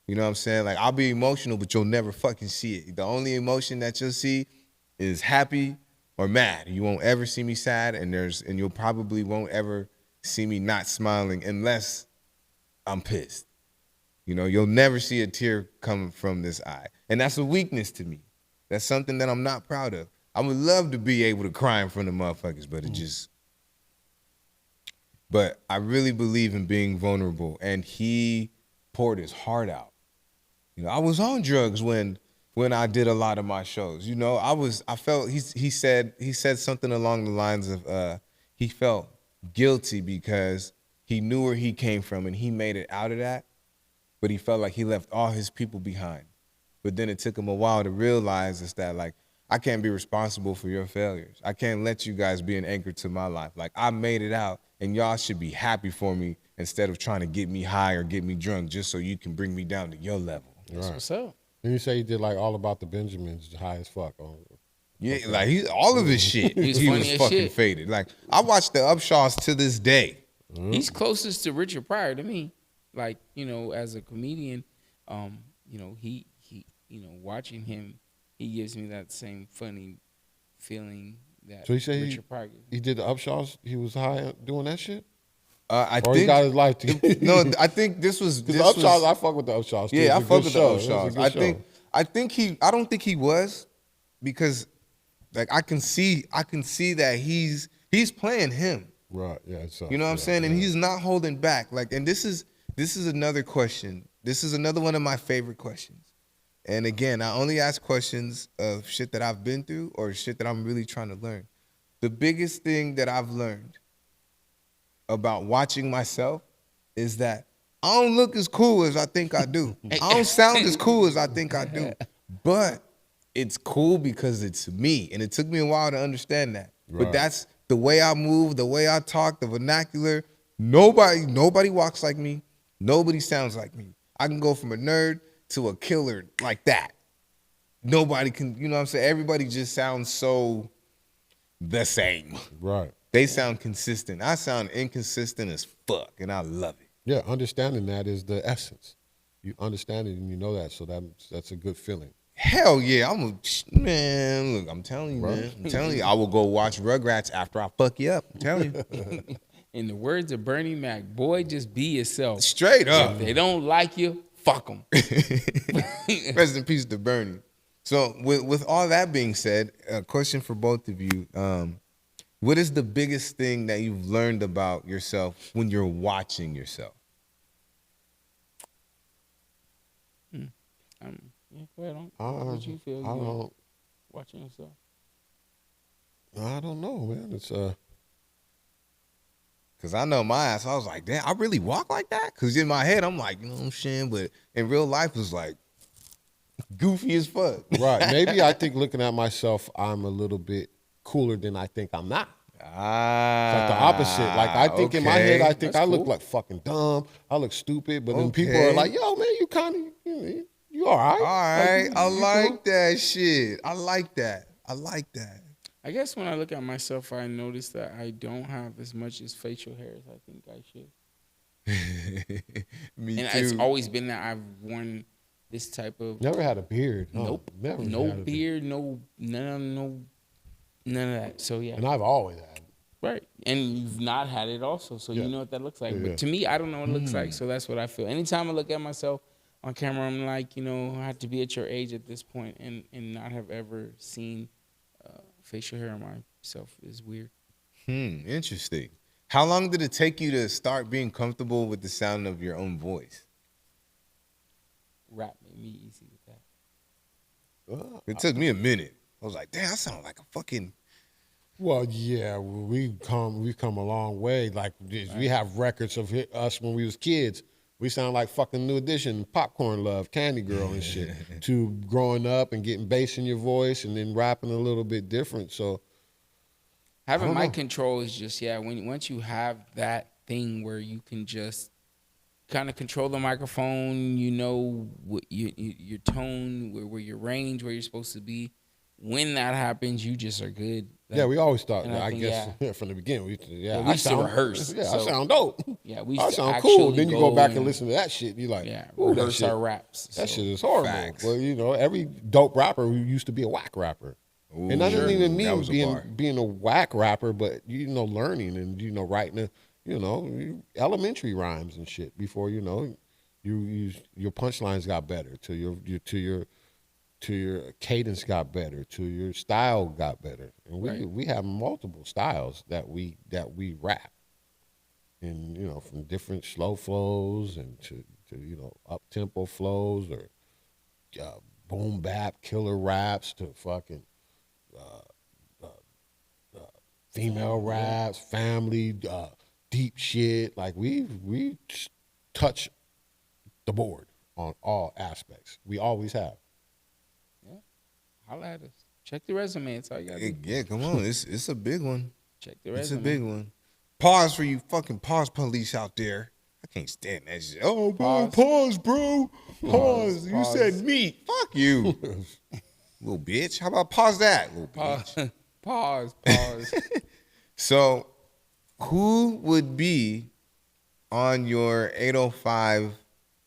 You know what I'm saying? Like, I'll be emotional, but you'll never fucking see it. The only emotion that you'll see is happy or mad. You won't ever see me sad, and you'll probably won't ever see me not smiling unless I'm pissed. You'll never see a tear coming from this eye. And that's a weakness to me. That's something that I'm not proud of. I would love to be able to cry in front of motherfuckers, but I really believe in being vulnerable, and he poured his heart out. I was on drugs when I did a lot of my shows. I felt he said something along the lines of he felt guilty because he knew where he came from and he made it out of that, but he felt like he left all his people behind. But then it took him a while to realize is that, like, I can't be responsible for your failures. I can't let you guys be an anchor to my life. Like, I made it out, and y'all should be happy for me instead of trying to get me high or get me drunk just so you can bring me down to your level. That's what's up. And you say he did like All About the Benjamins, high as fuck. Yeah, like all of his shit. He was fucking faded. Like, I watch the Upshaws to this day. He's closest to Richard Pryor to me. Like, as a comedian, he watching him, he gives me that same funny feeling that so he said Richard Pryor gives me. He did the Upshaws. He was high doing that shit. I or think he got his life together. No, I think this was the Upshaws. I fuck with the Upshaws. Yeah, I fuck with the Upshaws. I don't think he was, because like I can see that he's playing him. Right. Yeah. You know what I'm saying? And he's not holding back. Like, and this is another question. This is another one of my favorite questions. And again, I only ask questions of shit that I've been through or shit that I'm really trying to learn. The biggest thing that I've learned about watching myself is that I don't look as cool as I think I do. I don't sound as cool as I think I do. But it's cool because it's me. And it took me a while to understand that. Right. But that's the way I move, the way I talk, the vernacular. Nobody walks like me. Nobody sounds like me. I can go from a nerd to a killer like that. Nobody can, you know what I'm saying? Everybody just sounds so the same. Right. They sound consistent. I sound inconsistent as fuck, and I love it. Yeah, understanding that is the essence. You understand it and you know that, so that's a good feeling. Hell yeah, man, look, I'm telling you, man. I'm telling you, I will go watch Rugrats after I fuck you up. I'm telling you. In the words of Bernie Mac, boy, just be yourself. Straight up. If they don't like you, fuck them. Rest in peace to Bernie. So with all that being said, a question for both of you. What is the biggest thing that you've learned about yourself when you're watching yourself? Yeah, go ahead. What you feel? I don't. Watching yourself. I don't know, man. It's Cause I know my ass. I was like, damn, I really walk like that. Cause in my head, I'm like, you know what I'm saying, but in real life, it's like goofy as fuck. right. Maybe I think looking at myself, I'm a little bit cooler than I think I'm not. Ah, It's like the opposite. Like I think in my head, I think That's I look cool. like fucking dumb. I look stupid, but then people are like, "Yo, man, you kind of, you all right." All right, Like, I you like cool? that shit. I like that. I like that. I guess when I look at myself, I notice that I don't have as much as facial hair as I think I should. Me And too. it's always been that I've worn this type of Never had a beard. Huh? nope, Never no had a beard, none of that. So yeah, And I've always had. right. And you've not had it also, so Yeah. you know what that looks like. Yeah. But to me, I don't know what it looks like, so that's what I feel. Anytime I look at myself on camera, I'm like, I have to be at your age at this point and not have ever seen facial hair on myself is weird. Interesting. How long did it take you to start being comfortable with the sound of your own voice? Rap made me easy with that. It took me a minute. I was like, damn, I sound like a fucking. Well, yeah, we've come a long way. Like we have records of us when we was kids. We sound like fucking New Edition, Popcorn Love, Candy Girl and shit. To growing up and getting bass in your voice and then rapping a little bit different. So Having don't mic know. control is just once you have that thing where you can just kind of control the microphone, what your tone, where your range, where you're supposed to be. When that happens, you just are good. yeah, we always thought. and I I think, guess from the beginning, we we I used to sound rehearse, Yeah, I so- sound dope. Yeah, we I used to sound actually cool. Then you go back and and listen to that shit. You like, Yeah, ooh, that rehearse shit, our raps. that so. shit is horrible. Facts. Well, every dope rapper who used to be a whack rapper. Ooh, And that doesn't even that mean was a bar. being a whack rapper, but learning and writing elementary rhymes and shit before your punchlines got better, to your cadence got better, to your style got better, and we have multiple styles that we rap, and from different slow flows and to up tempo flows or boom bap killer raps to fucking female raps, family, deep shit. Like we touch the board on all aspects. We always have. Holla at us. Check the resume. That's all you got to do. Yeah, come on. It's a big one. Check the It's a resume. big one. Pause for you fucking pause police out there. I can't stand that shit. Oh, bro, pause, bro. Pause. You Pause. said meat. Fuck you. Little bitch. How about pause that, little bitch? Pause. So, who would be on your 805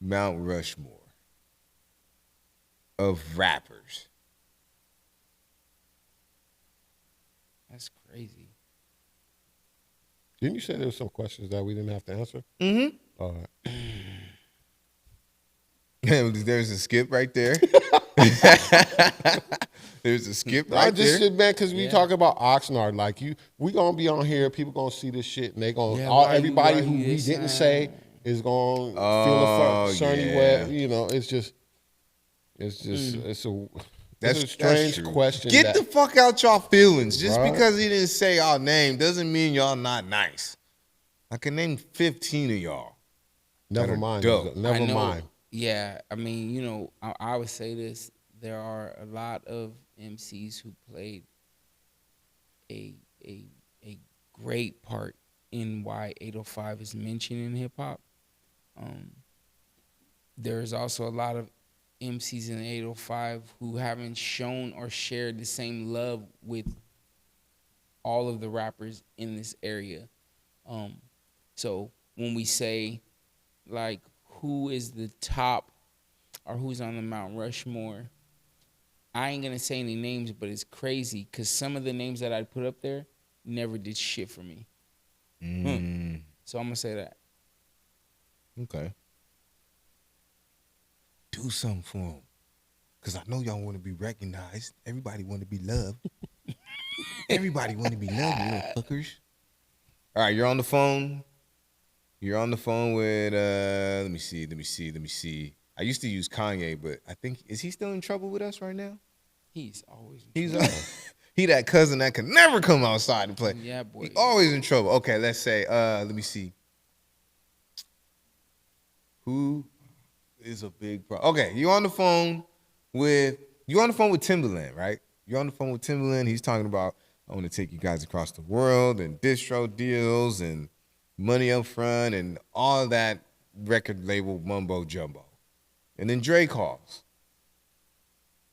Mount Rushmore of rappers? That's crazy. Didn't you say there were some questions that we didn't have to answer? Mm-hmm. All right. There's a skip right there. There's a skip I right just there. shit, man, because we Yeah. talk about Oxnard. Like we gonna be on here. People gonna see this shit, and they gonna Yeah, why everybody you who we this didn't and say that? is gonna Oh, feel the cerny yeah. way. It's just, It's just it's a That's strange true. question. Get the fuck out y'all feelings. Just Right. because he didn't say our name doesn't mean y'all not nice. I can name 15 of y'all. Never that are mind. dope. Never I know, mind. Yeah, I mean, you know, I would say this: there are a lot of MCs who played a great part in why 805 is mentioned in hip hop. There's also a lot of MCs in 805 who haven't shown or shared the same love with all of the rappers in this area. So when we say, like, who is the top or who's on the Mount Rushmore, I ain't gonna say any names, but it's crazy because some of the names that I put up there never did shit for me. So I'm gonna say that. Okay. Do something for them. Because I know y'all want to be recognized. Everybody want to be loved. Everybody want to be loved, you little fuckers. All right, you're on the phone. You're on the phone with, let me see. I used to use Kanye, but I think, is he still in trouble with us right now? He's always in He's trouble. he that cousin that can never come outside to play. Yeah, boy. He always in trouble. Okay, let's say, let me see. Who is a big problem? Okay, you're on the phone with Timberland, right? You're on the phone with Timberland. He's talking about, I want to take you guys across the world and distro deals and money up front and all that record label mumbo jumbo. And then Dre calls.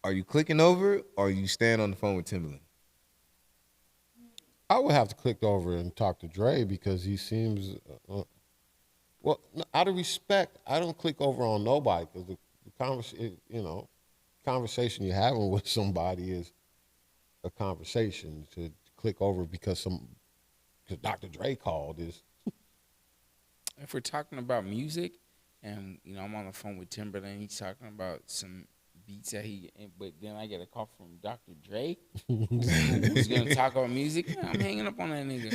Are you clicking over or are you staying on the phone with Timberland? I would have to click over and talk to Dre because he seems, well, out of respect, I don't click over on nobody because the conversation you're having with somebody is a conversation. To click over because Dr. Dre called is. If we're talking about music, and you know, I'm on the phone with Timberland, he's talking about some beats that but then I get a call from Dr. Dre, who's gonna talk about music. Nah, I'm hanging up on that nigga.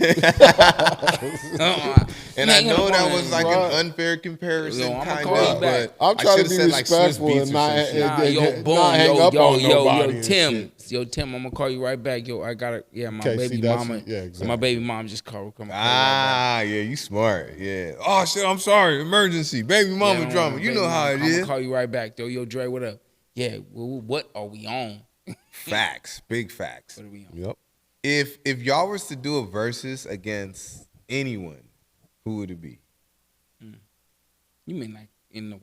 And I know that was like an unfair comparison, Yo, I'ma kind call you of, back. but I'm trying to be said like Swiss respectful Beats and or not, some shit. Nah, yo, boom, not hang up on nobody and Tim, shit. Tim, I'm gonna call you right back. Yo, I gotta, my Okay, baby see, that's- mama, yeah, exactly. my baby mom just called. Come on, call you right back. Yeah, you smart. Yeah. Oh shit, I'm sorry. Emergency. Baby mama don't drama. worry, You baby know how mama, it I'm gonna is. call you right back, though. Yo, Dre, what up? Yeah, well, what are we on? Facts. Big facts. What are we on? Yep. If y'all was to do a versus against anyone, who would it be? You mean like in the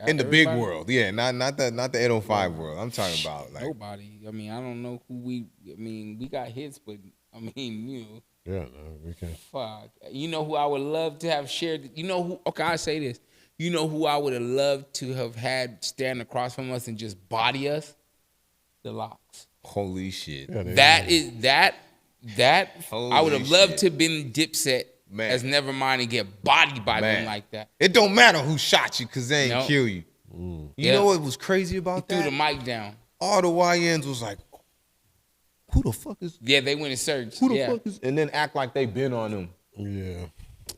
In the big everybody? world. Yeah, not the 805 world. I'm talking about like Nobody. I mean, I don't know who we. I mean, we got hits, but I mean, you know, Yeah, no, we can. fuck. You know who I would love to have shared? You know who? Okay, I say this. You know who I would have loved to have had stand across from us and just body us? The Locks. holy shit. Yeah, That Holy I would have loved shit. to have been Dipset Man. as Nevermind and get bodied by them Man. like that. It don't matter who shot you because they ain't No. kill you. You Yeah. know what was crazy He about threw that? the mic down. All the YNs was like, who the fuck is Yeah, they went and searched. who the Yeah. fuck is, and then act like they been on them. Yeah.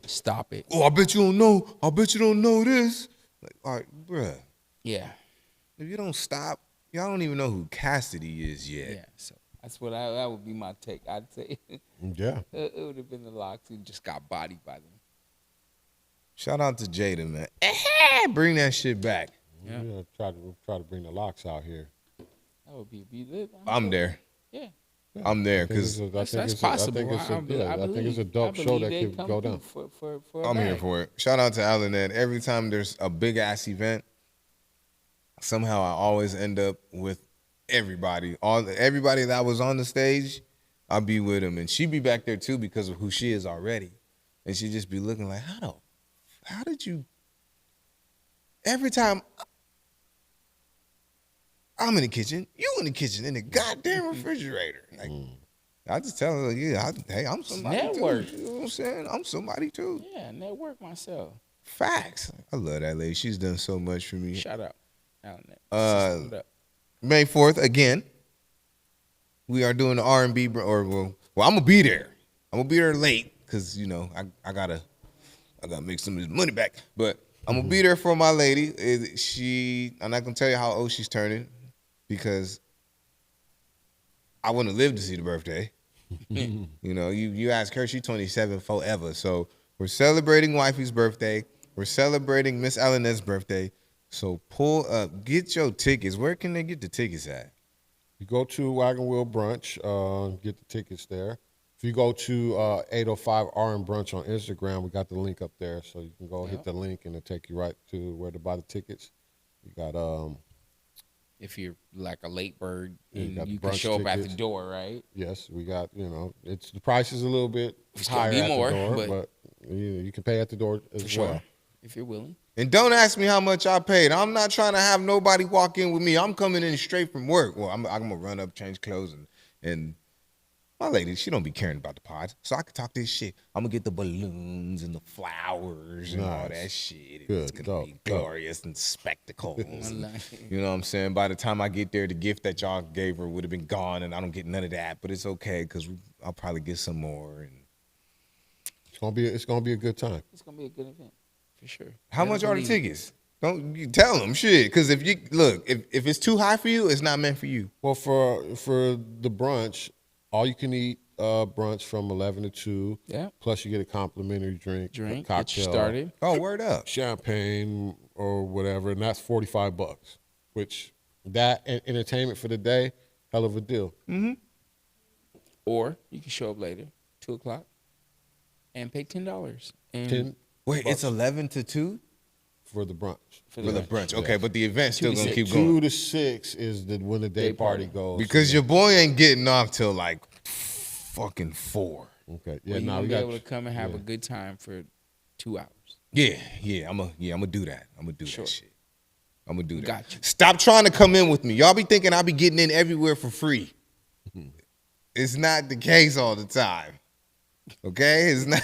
Stop it. Oh, I bet you don't know. I bet you don't know this. Like, all right, bruh. Yeah. If you don't stop, y'all don't even know who Cassidy is yet. Yeah. So that's what that would be my take. I'd say Yeah. it would have been the Locks who just got bodied by them. Shout out to Jada, man. Bring that shit back. Yeah. Yeah. Try to bring the Locks out here. That would be lit. I'm there. Yeah. I'm there because That's possible. I think it's a dope I show believe that they could come go through down. For a I'm here bag. for it. Shout out to Alan Ed. Every time there's a big ass event, somehow I always end up with everybody. Everybody that was on the stage, I'll be with them. And she be back there too because of who she is already. And she just be looking like, how did you? Every time I'm in the kitchen, you in the kitchen, in the goddamn refrigerator. Like, I just tell her, hey, I'm somebody Network. too. You know what I'm saying? I'm somebody too. Yeah, network myself. Facts. I love that lady. She's done so much for me. Shout out. Alan. System it up. May 4th, again, we are doing the R&B, well, I'm going to be there. I'm going to be there late because, you know, I gotta make some of this money back. But I'm gonna be there for my lady. I'm not gonna tell you how old she's turning because I wouldn't live to see the birthday. You know, you ask her, she's 27 forever. So we're celebrating wifey's birthday. We're celebrating Miss Eleanor's birthday. So pull up, get your tickets. Where can they get the tickets at? You go to Wagon Wheel Brunch, get the tickets there. If you go to 805 RN Brunch on Instagram, we got the link up there, so you can go hit the link and it'll take you right to where to buy the tickets. You got If you're like a late bird, and got you the can brunch show up at the tickets. door, right? Yes, we got, it's the price is a little bit It's gonna higher be at more, the door, but- but you can pay at the door as Sure. well. If you're willing. And don't ask me how much I paid. I'm not trying to have nobody walk in with me. I'm coming in straight from work. Well, I'm gonna run up, change clothes, and my lady, she don't be caring about the pod, so I can talk this shit. I'm gonna get the balloons and the flowers and all that shit. Good, It's gonna dope, be dope. glorious and spectacles. You know what I'm saying? By the time I get there, the gift that y'all gave her would have been gone, and I don't get none of that. But it's okay because I'll probably get some more. And It's gonna be a good time. It's gonna be a good event for sure. how Better much are the believe it. tickets? Don't you tell them shit. Because if you look, if it's too high for you, it's not meant for you. Well, for the brunch, all you can eat brunch from 11 to 2. Yeah. Plus, you get a complimentary drink, a Drink, get cocktail, you started. Oh, word up. champagne or whatever, and that's $45. Which that entertainment for the day, hell of a deal. Or you can show up later, 2:00, and pay $10. And 10 Wait, it's 11 to 2 for the brunch. for the brunch. Okay, but the event's still to gonna 6. keep 2 going to 6 is when the day party goes. because your boy ain't getting off till like fucking 4. Okay, yeah, yeah, you're now gonna we be got able to come and have a good time for 2 hours. Yeah, I'm gonna do that. I'm gonna do Sure. that shit. I'm gonna do that. Got you. Stop trying to come in with me. Y'all be thinking I'll be getting in everywhere for free. It's not the case all the time. Okay? It's not.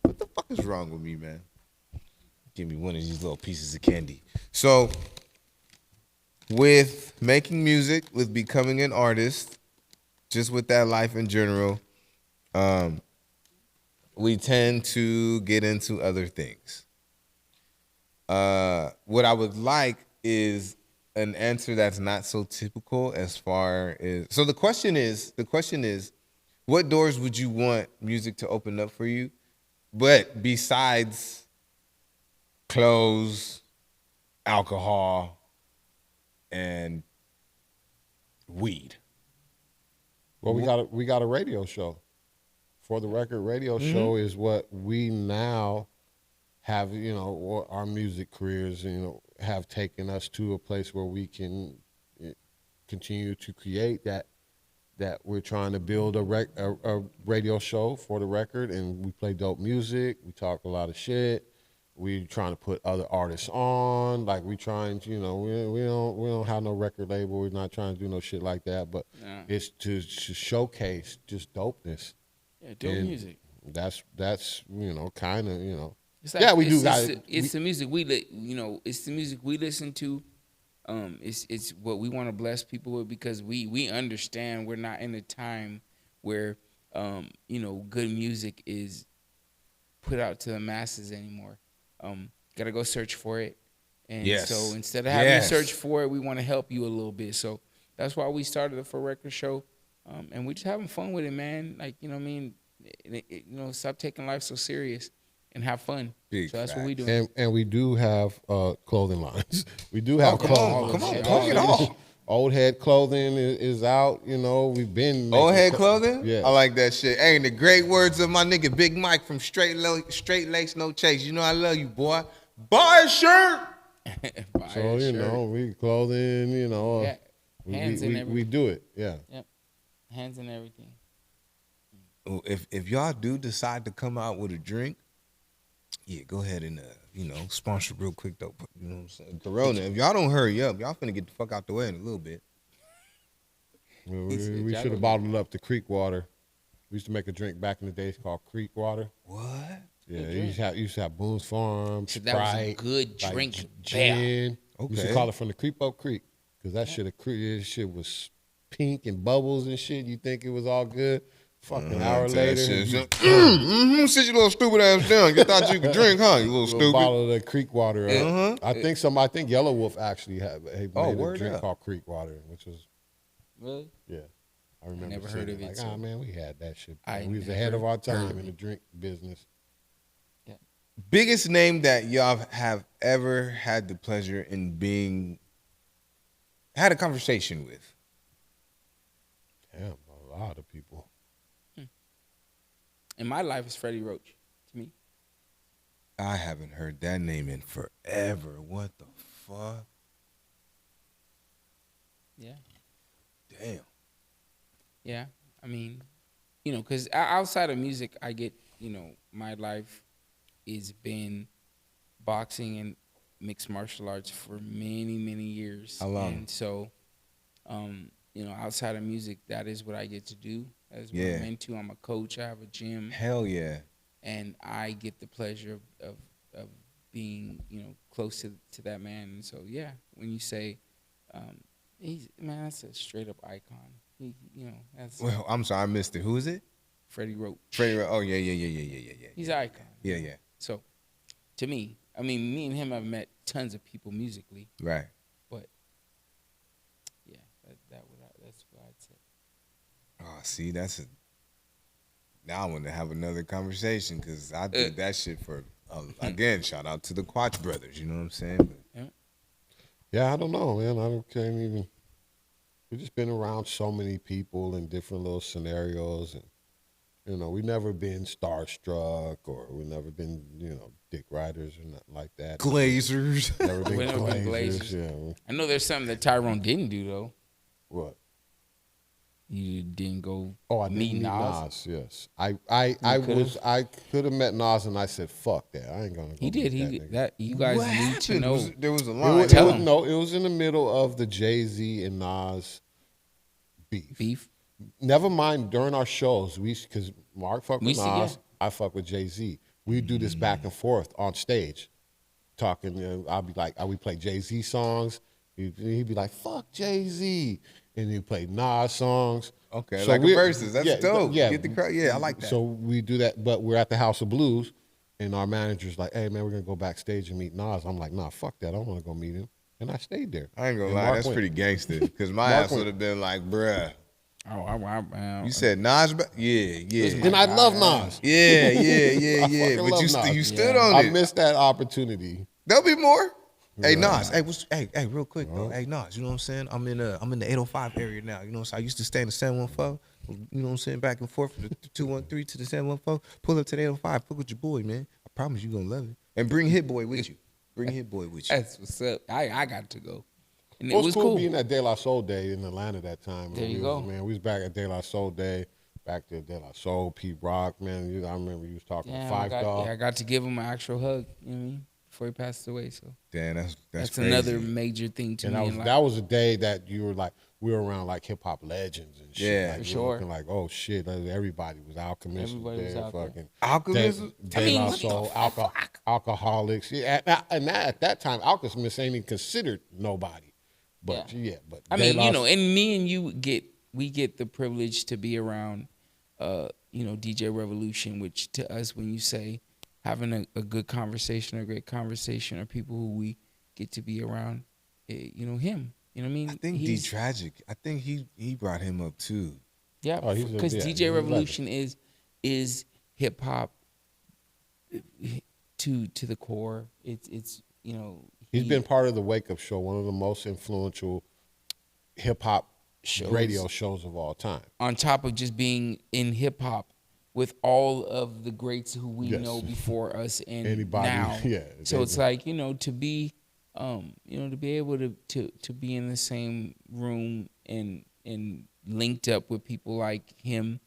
What the fuck is wrong with me, man? Give me one of these little pieces of candy. So, with making music, with becoming an artist, just with that life in general, we tend to get into other things. What I would like is an answer that's not so typical as far as, so the question is, what doors would you want music to open up for you? But besides clothes, alcohol, and weed. Well, we got a radio show. For the Record radio show is what we now have, what our music careers, have taken us to a place where we can continue to create that we're trying to build a radio show for the Record, and we play dope music. We talk a lot of shit. We trying to put other artists on, like we trying to, we don't have no record label. We're not trying to do no shit like that, but it's to showcase just dopeness. Yeah, dope music. That's kind of. It's like, Yeah, we do it's, got it's, it. it's the music it's the music we listen to. It's what we want to bless people with because we understand we're not in a time where good music is put out to the masses anymore. Gotta go search for it. And so instead of having to search for it, we want to help you a little bit. So that's why we started the For Record show. And we just having fun with it, man. Like, stop taking life so serious and have fun. Big so that's facts. what we do. And we do have clothing lines. We do have Come clothing. on, plug it off. Old Head Clothing is out. We've been Old making Head Clothing? Yeah. I like that shit. Hey, in the great words of my nigga Big Mike from Straight Lace No Chase. You know I love you, boy. Buy a shirt. Buy So a shirt. we clothing. Yeah. Hands and we everything. do it. Yeah. Yep. Hands and everything. If y'all do decide to come out with a drink, yeah, go ahead and sponsor real quick though. You know what I'm saying? Corona. If y'all don't hurry up, y'all finna get the fuck out the way in a little bit. We should have bottled up the creek water. We used to make a drink back in the days called creek water. What? Yeah, you used to have Boone's Farm, So Sprite, that was a good like drink gin. We used to Okay. call it from the Creep Up Creek because that shit was pink and bubbles and shit. You think it was all good. Fucking hour later, Shit. you Sit your little stupid ass down. You thought you could drink, huh? You little little stupid. bottle of that creek water. Uh-huh. I think Yellow Wolf actually made a word drink up. called creek water, which was Really? yeah. I remember never seeing heard of it, Like, so- man, we had that shit. I We was never ahead of our heard time of in the drink business. Biggest name that y'all have ever had the pleasure in had a conversation with. Damn, a lot of people. In my life, it's Freddie Roach to me. I haven't heard that name in forever. What the fuck? Yeah. Damn. Yeah. I mean, because outside of music, I get, my life has been boxing and mixed martial arts for many, many years. How long? And so, outside of music, that is what I get to do. That is what Yeah. I'm into. I'm a coach. I have a gym. Hell yeah. And I get the pleasure of being, close to that man. And so, yeah, when you say, that's a straight up icon. That's Well, I'm sorry, I missed it. Who is it? Freddie Roach. Freddie. Oh yeah. He's an icon. Yeah. So, to me, me and him have met tons of people musically, Right. but yeah, that's what I'd say. Oh, see, now I want to have another conversation because I did that shit for, again, shout out to the Quatch brothers, you know what I'm saying? But, Yeah, I don't know, man. Can't even. We've just been around so many people in different little scenarios, and we've never been starstruck or we've never been, dick riders or nothing like that. Glazers. Never been We've never been glazers. glazers. Yeah. I know there's something that Tyrone didn't do though. What? You didn't go. Oh, I didn't meet meet Nas? Nas. Yes, I could have met Nas, and I said, "Fuck that! I ain't gonna." Go He did. meet That you guys What need to happened? know. There was a nigga. line. Tell him. No, it was in the middle of the Jay-Z and Nas beef. Never mind during our shows, because Mark fuck with Nas, I fuck with Jay-Z. We do this back and forth on stage, talking. I'll be like, we play Jay-Z songs. He'd be like, "Fuck Jay-Z," and he'd play Nas songs. Okay, So like a versus. That's dope. Yeah, Get the crowd. Yeah, I like that. So we do that, but we're at the House of Blues, and our manager's like, "Hey man, we're gonna go backstage and meet Nas." I'm like, "Nah, fuck that. I don't want to go meet him," and I stayed there. I ain't gonna And lie, Mark that's went. pretty gangster. Because my Mark ass would have been like, bruh. Oh, You said Nas? Yeah. And I love Nas. Yeah. fucking But love you, Nas. you stood on I it. missed that opportunity. There'll be more. Hey Yeah. Nas, hey, real quick though. Hey Nas, you know what I'm saying? I'm in the 805 area now. You know what I'm saying? I used to stay in the 714. You know what I'm saying? Back and forth from the 213 to the 714. Pull up to the 805. Fuck with your boy, man. I promise you gonna love it. And bring Hit Boy with you. That's what's up. I got to go. And It was cool being at De La Soul Day in Atlanta that time. There you go. Man, we was back at De La Soul Day, back to De La Soul, Pete Rock, man. I remember you was talking to Five Dog. Yeah, I got to give him an actual hug, you know what I mean? Before he passed away. So Damn, that's crazy. another major thing to And me in life. that was a day that you were like, we were around like hip hop legends and shit. Yeah, like, for we sure. were looking like, oh shit, everybody was Alchemist. Everybody was out there. fucking Alchemist? De La Soul, Alcoholics. Yeah, and at that time, Alchemist ain't even considered nobody. But but I mean, and me and you get the privilege to be around, DJ Revolution, which to us, when you say having a good conversation, a great conversation, are people who we get to be around, him. You know what I mean? I think D Tragic. I think he brought him up too. Yeah, because DJ Revolution is hip hop to the core. It's He's been part of the Wake Up Show, one of the most influential hip hop radio shows of all time. On top of just being in hip hop with all of the greats who we know before us and anybody now. So it's like, to be to be able to be in the same room and linked up with people like him,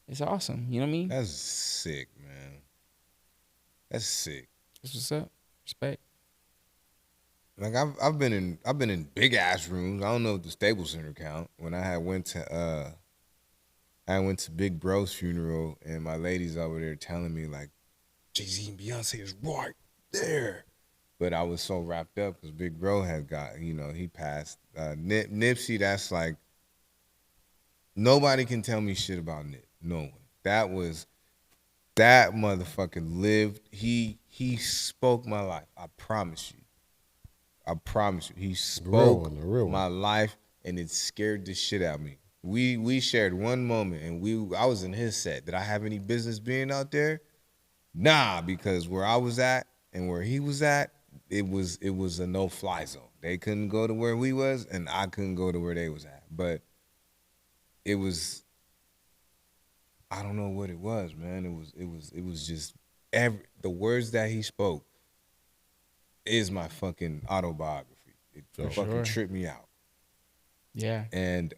it's awesome. You know what I mean? That's sick, man. That's sick. That's what's up. Respect. Like I've been in big ass rooms. I don't know if the Staples Center count. When I went to Big Bro's funeral, and my ladies over there telling me like, Jay-Z and Beyonce is right there. But I was so wrapped up because Big Bro had got, he passed. Nipsey, that's like Nobody can tell me shit about Nip. No one. That motherfucker lived. He spoke my life. I promise you. He spoke real one. my life, and it scared the shit out of me. We shared one moment, and I was in his set. Did I have any business being out there? Nah, because where I was at and where he was at, it was a no-fly zone. They couldn't go to where we was, and I couldn't go to where they was at. But it was, I don't know what it was, man. It was just the words that he spoke is my fucking autobiography. It fucking tripped me out. Yeah. And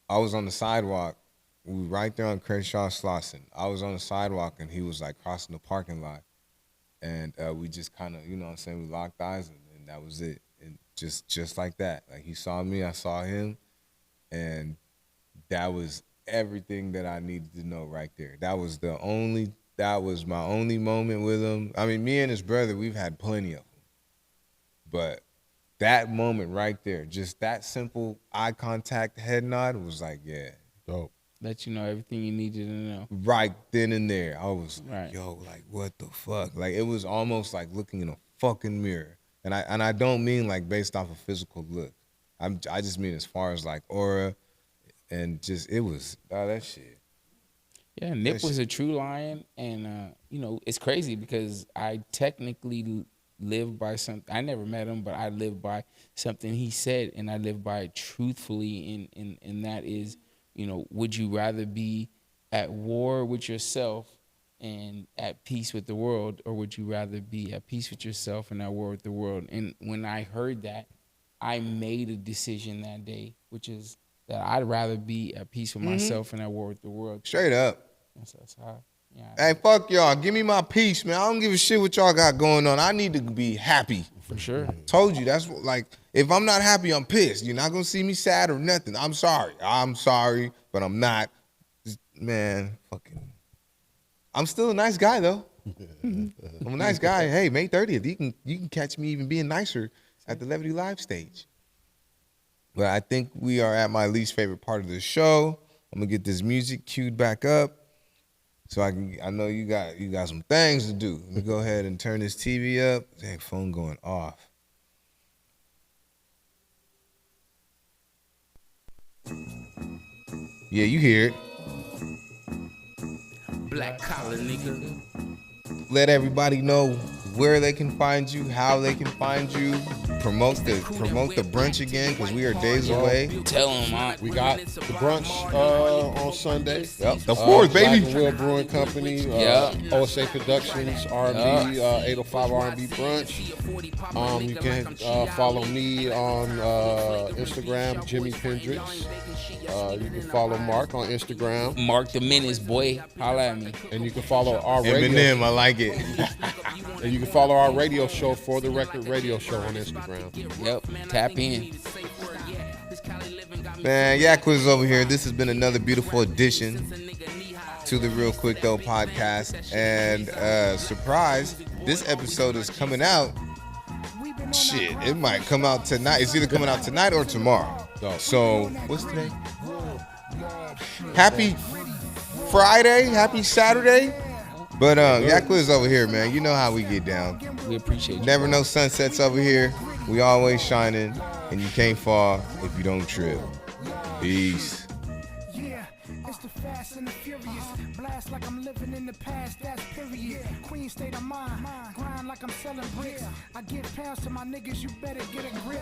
I was on the sidewalk. We were right there on Crenshaw Slauson. I was on the sidewalk, and he was like crossing the parking lot. And we just kind of, you know what I'm saying, we locked eyes, and that was it. And just like that. Like, he saw me, I saw him, and that was everything that I needed to know right there. That was my only moment with him. I mean, me and his brother, we've had plenty of them. But that moment right there, just that simple eye contact, head nod, was like, yeah. Dope. Let you know everything you needed to know. Right then and there. I was like, Right. yo, like, what the fuck? Like, it was almost like looking in a fucking mirror. And I don't mean like based off a physical look. I just mean as far as like aura, and just, it was, that shit. Yeah, Nip was a true lion, and you know, it's crazy because I technically live by something. I never met him, but I live by something he said, and I live by it truthfully, and that is, you know, would you rather be at war with yourself and at peace with the world, or would you rather be at peace with yourself and at war with the world? And when I heard that, I made a decision that day, which is that I'd rather be at peace with myself and at war with the world. Straight up. That's how, yeah. Hey, fuck y'all. Give me my peace, man. I don't give a shit what y'all got going on. I need to be happy. For sure. Told you. That's what, like, if I'm not happy, I'm pissed. You're not going to see me sad or nothing. I'm sorry, but I'm not. Just, man, fucking. I'm still a nice guy, though. I'm a nice guy. Hey, May 30th, you can catch me even being nicer at the Levity Live stage. But I think we are at my least favorite part of the show. I'm going to get this music queued back up. So I know you got some things to do. Let me go ahead and turn this TV up. Dang, phone going off. Yeah, you hear it. Black collar nigga. Let everybody know where they can find you, how they can find you. Promote the brunch again, because we are days away. Tell them, We got the brunch on Sunday. Yep, the fourth, baby. Black and Will Brewing Company, OSA Productions, RNB, 805 RNB Brunch. You can follow me on Instagram, Jimmy Pendrix. You can follow Mark on Instagram. Mark the Menace, boy. Holla at me. And you can follow our radio. Eminem, I like it. And you can follow our radio show, For the Record Radio Show, on Instagram. Yep, tap in. Man, Quiz over here. This has been another beautiful addition to the Realquicctho podcast. And surprise, this episode is coming out. Shit, it might come out tonight. It's either coming out tonight or tomorrow. So, what's today? Happy Friday, happy Saturday. But Quiz over here, man. You know how we get down. We appreciate you. Never know sunsets over here. We always shining, and you can't fall if you don't trip. Peace. Yeah, it's the fast and the furious. Blast like I'm living in the past, that's period. Queen state of mind, grind like I'm selling bricks. I give pounds to my niggas, you better get a grip.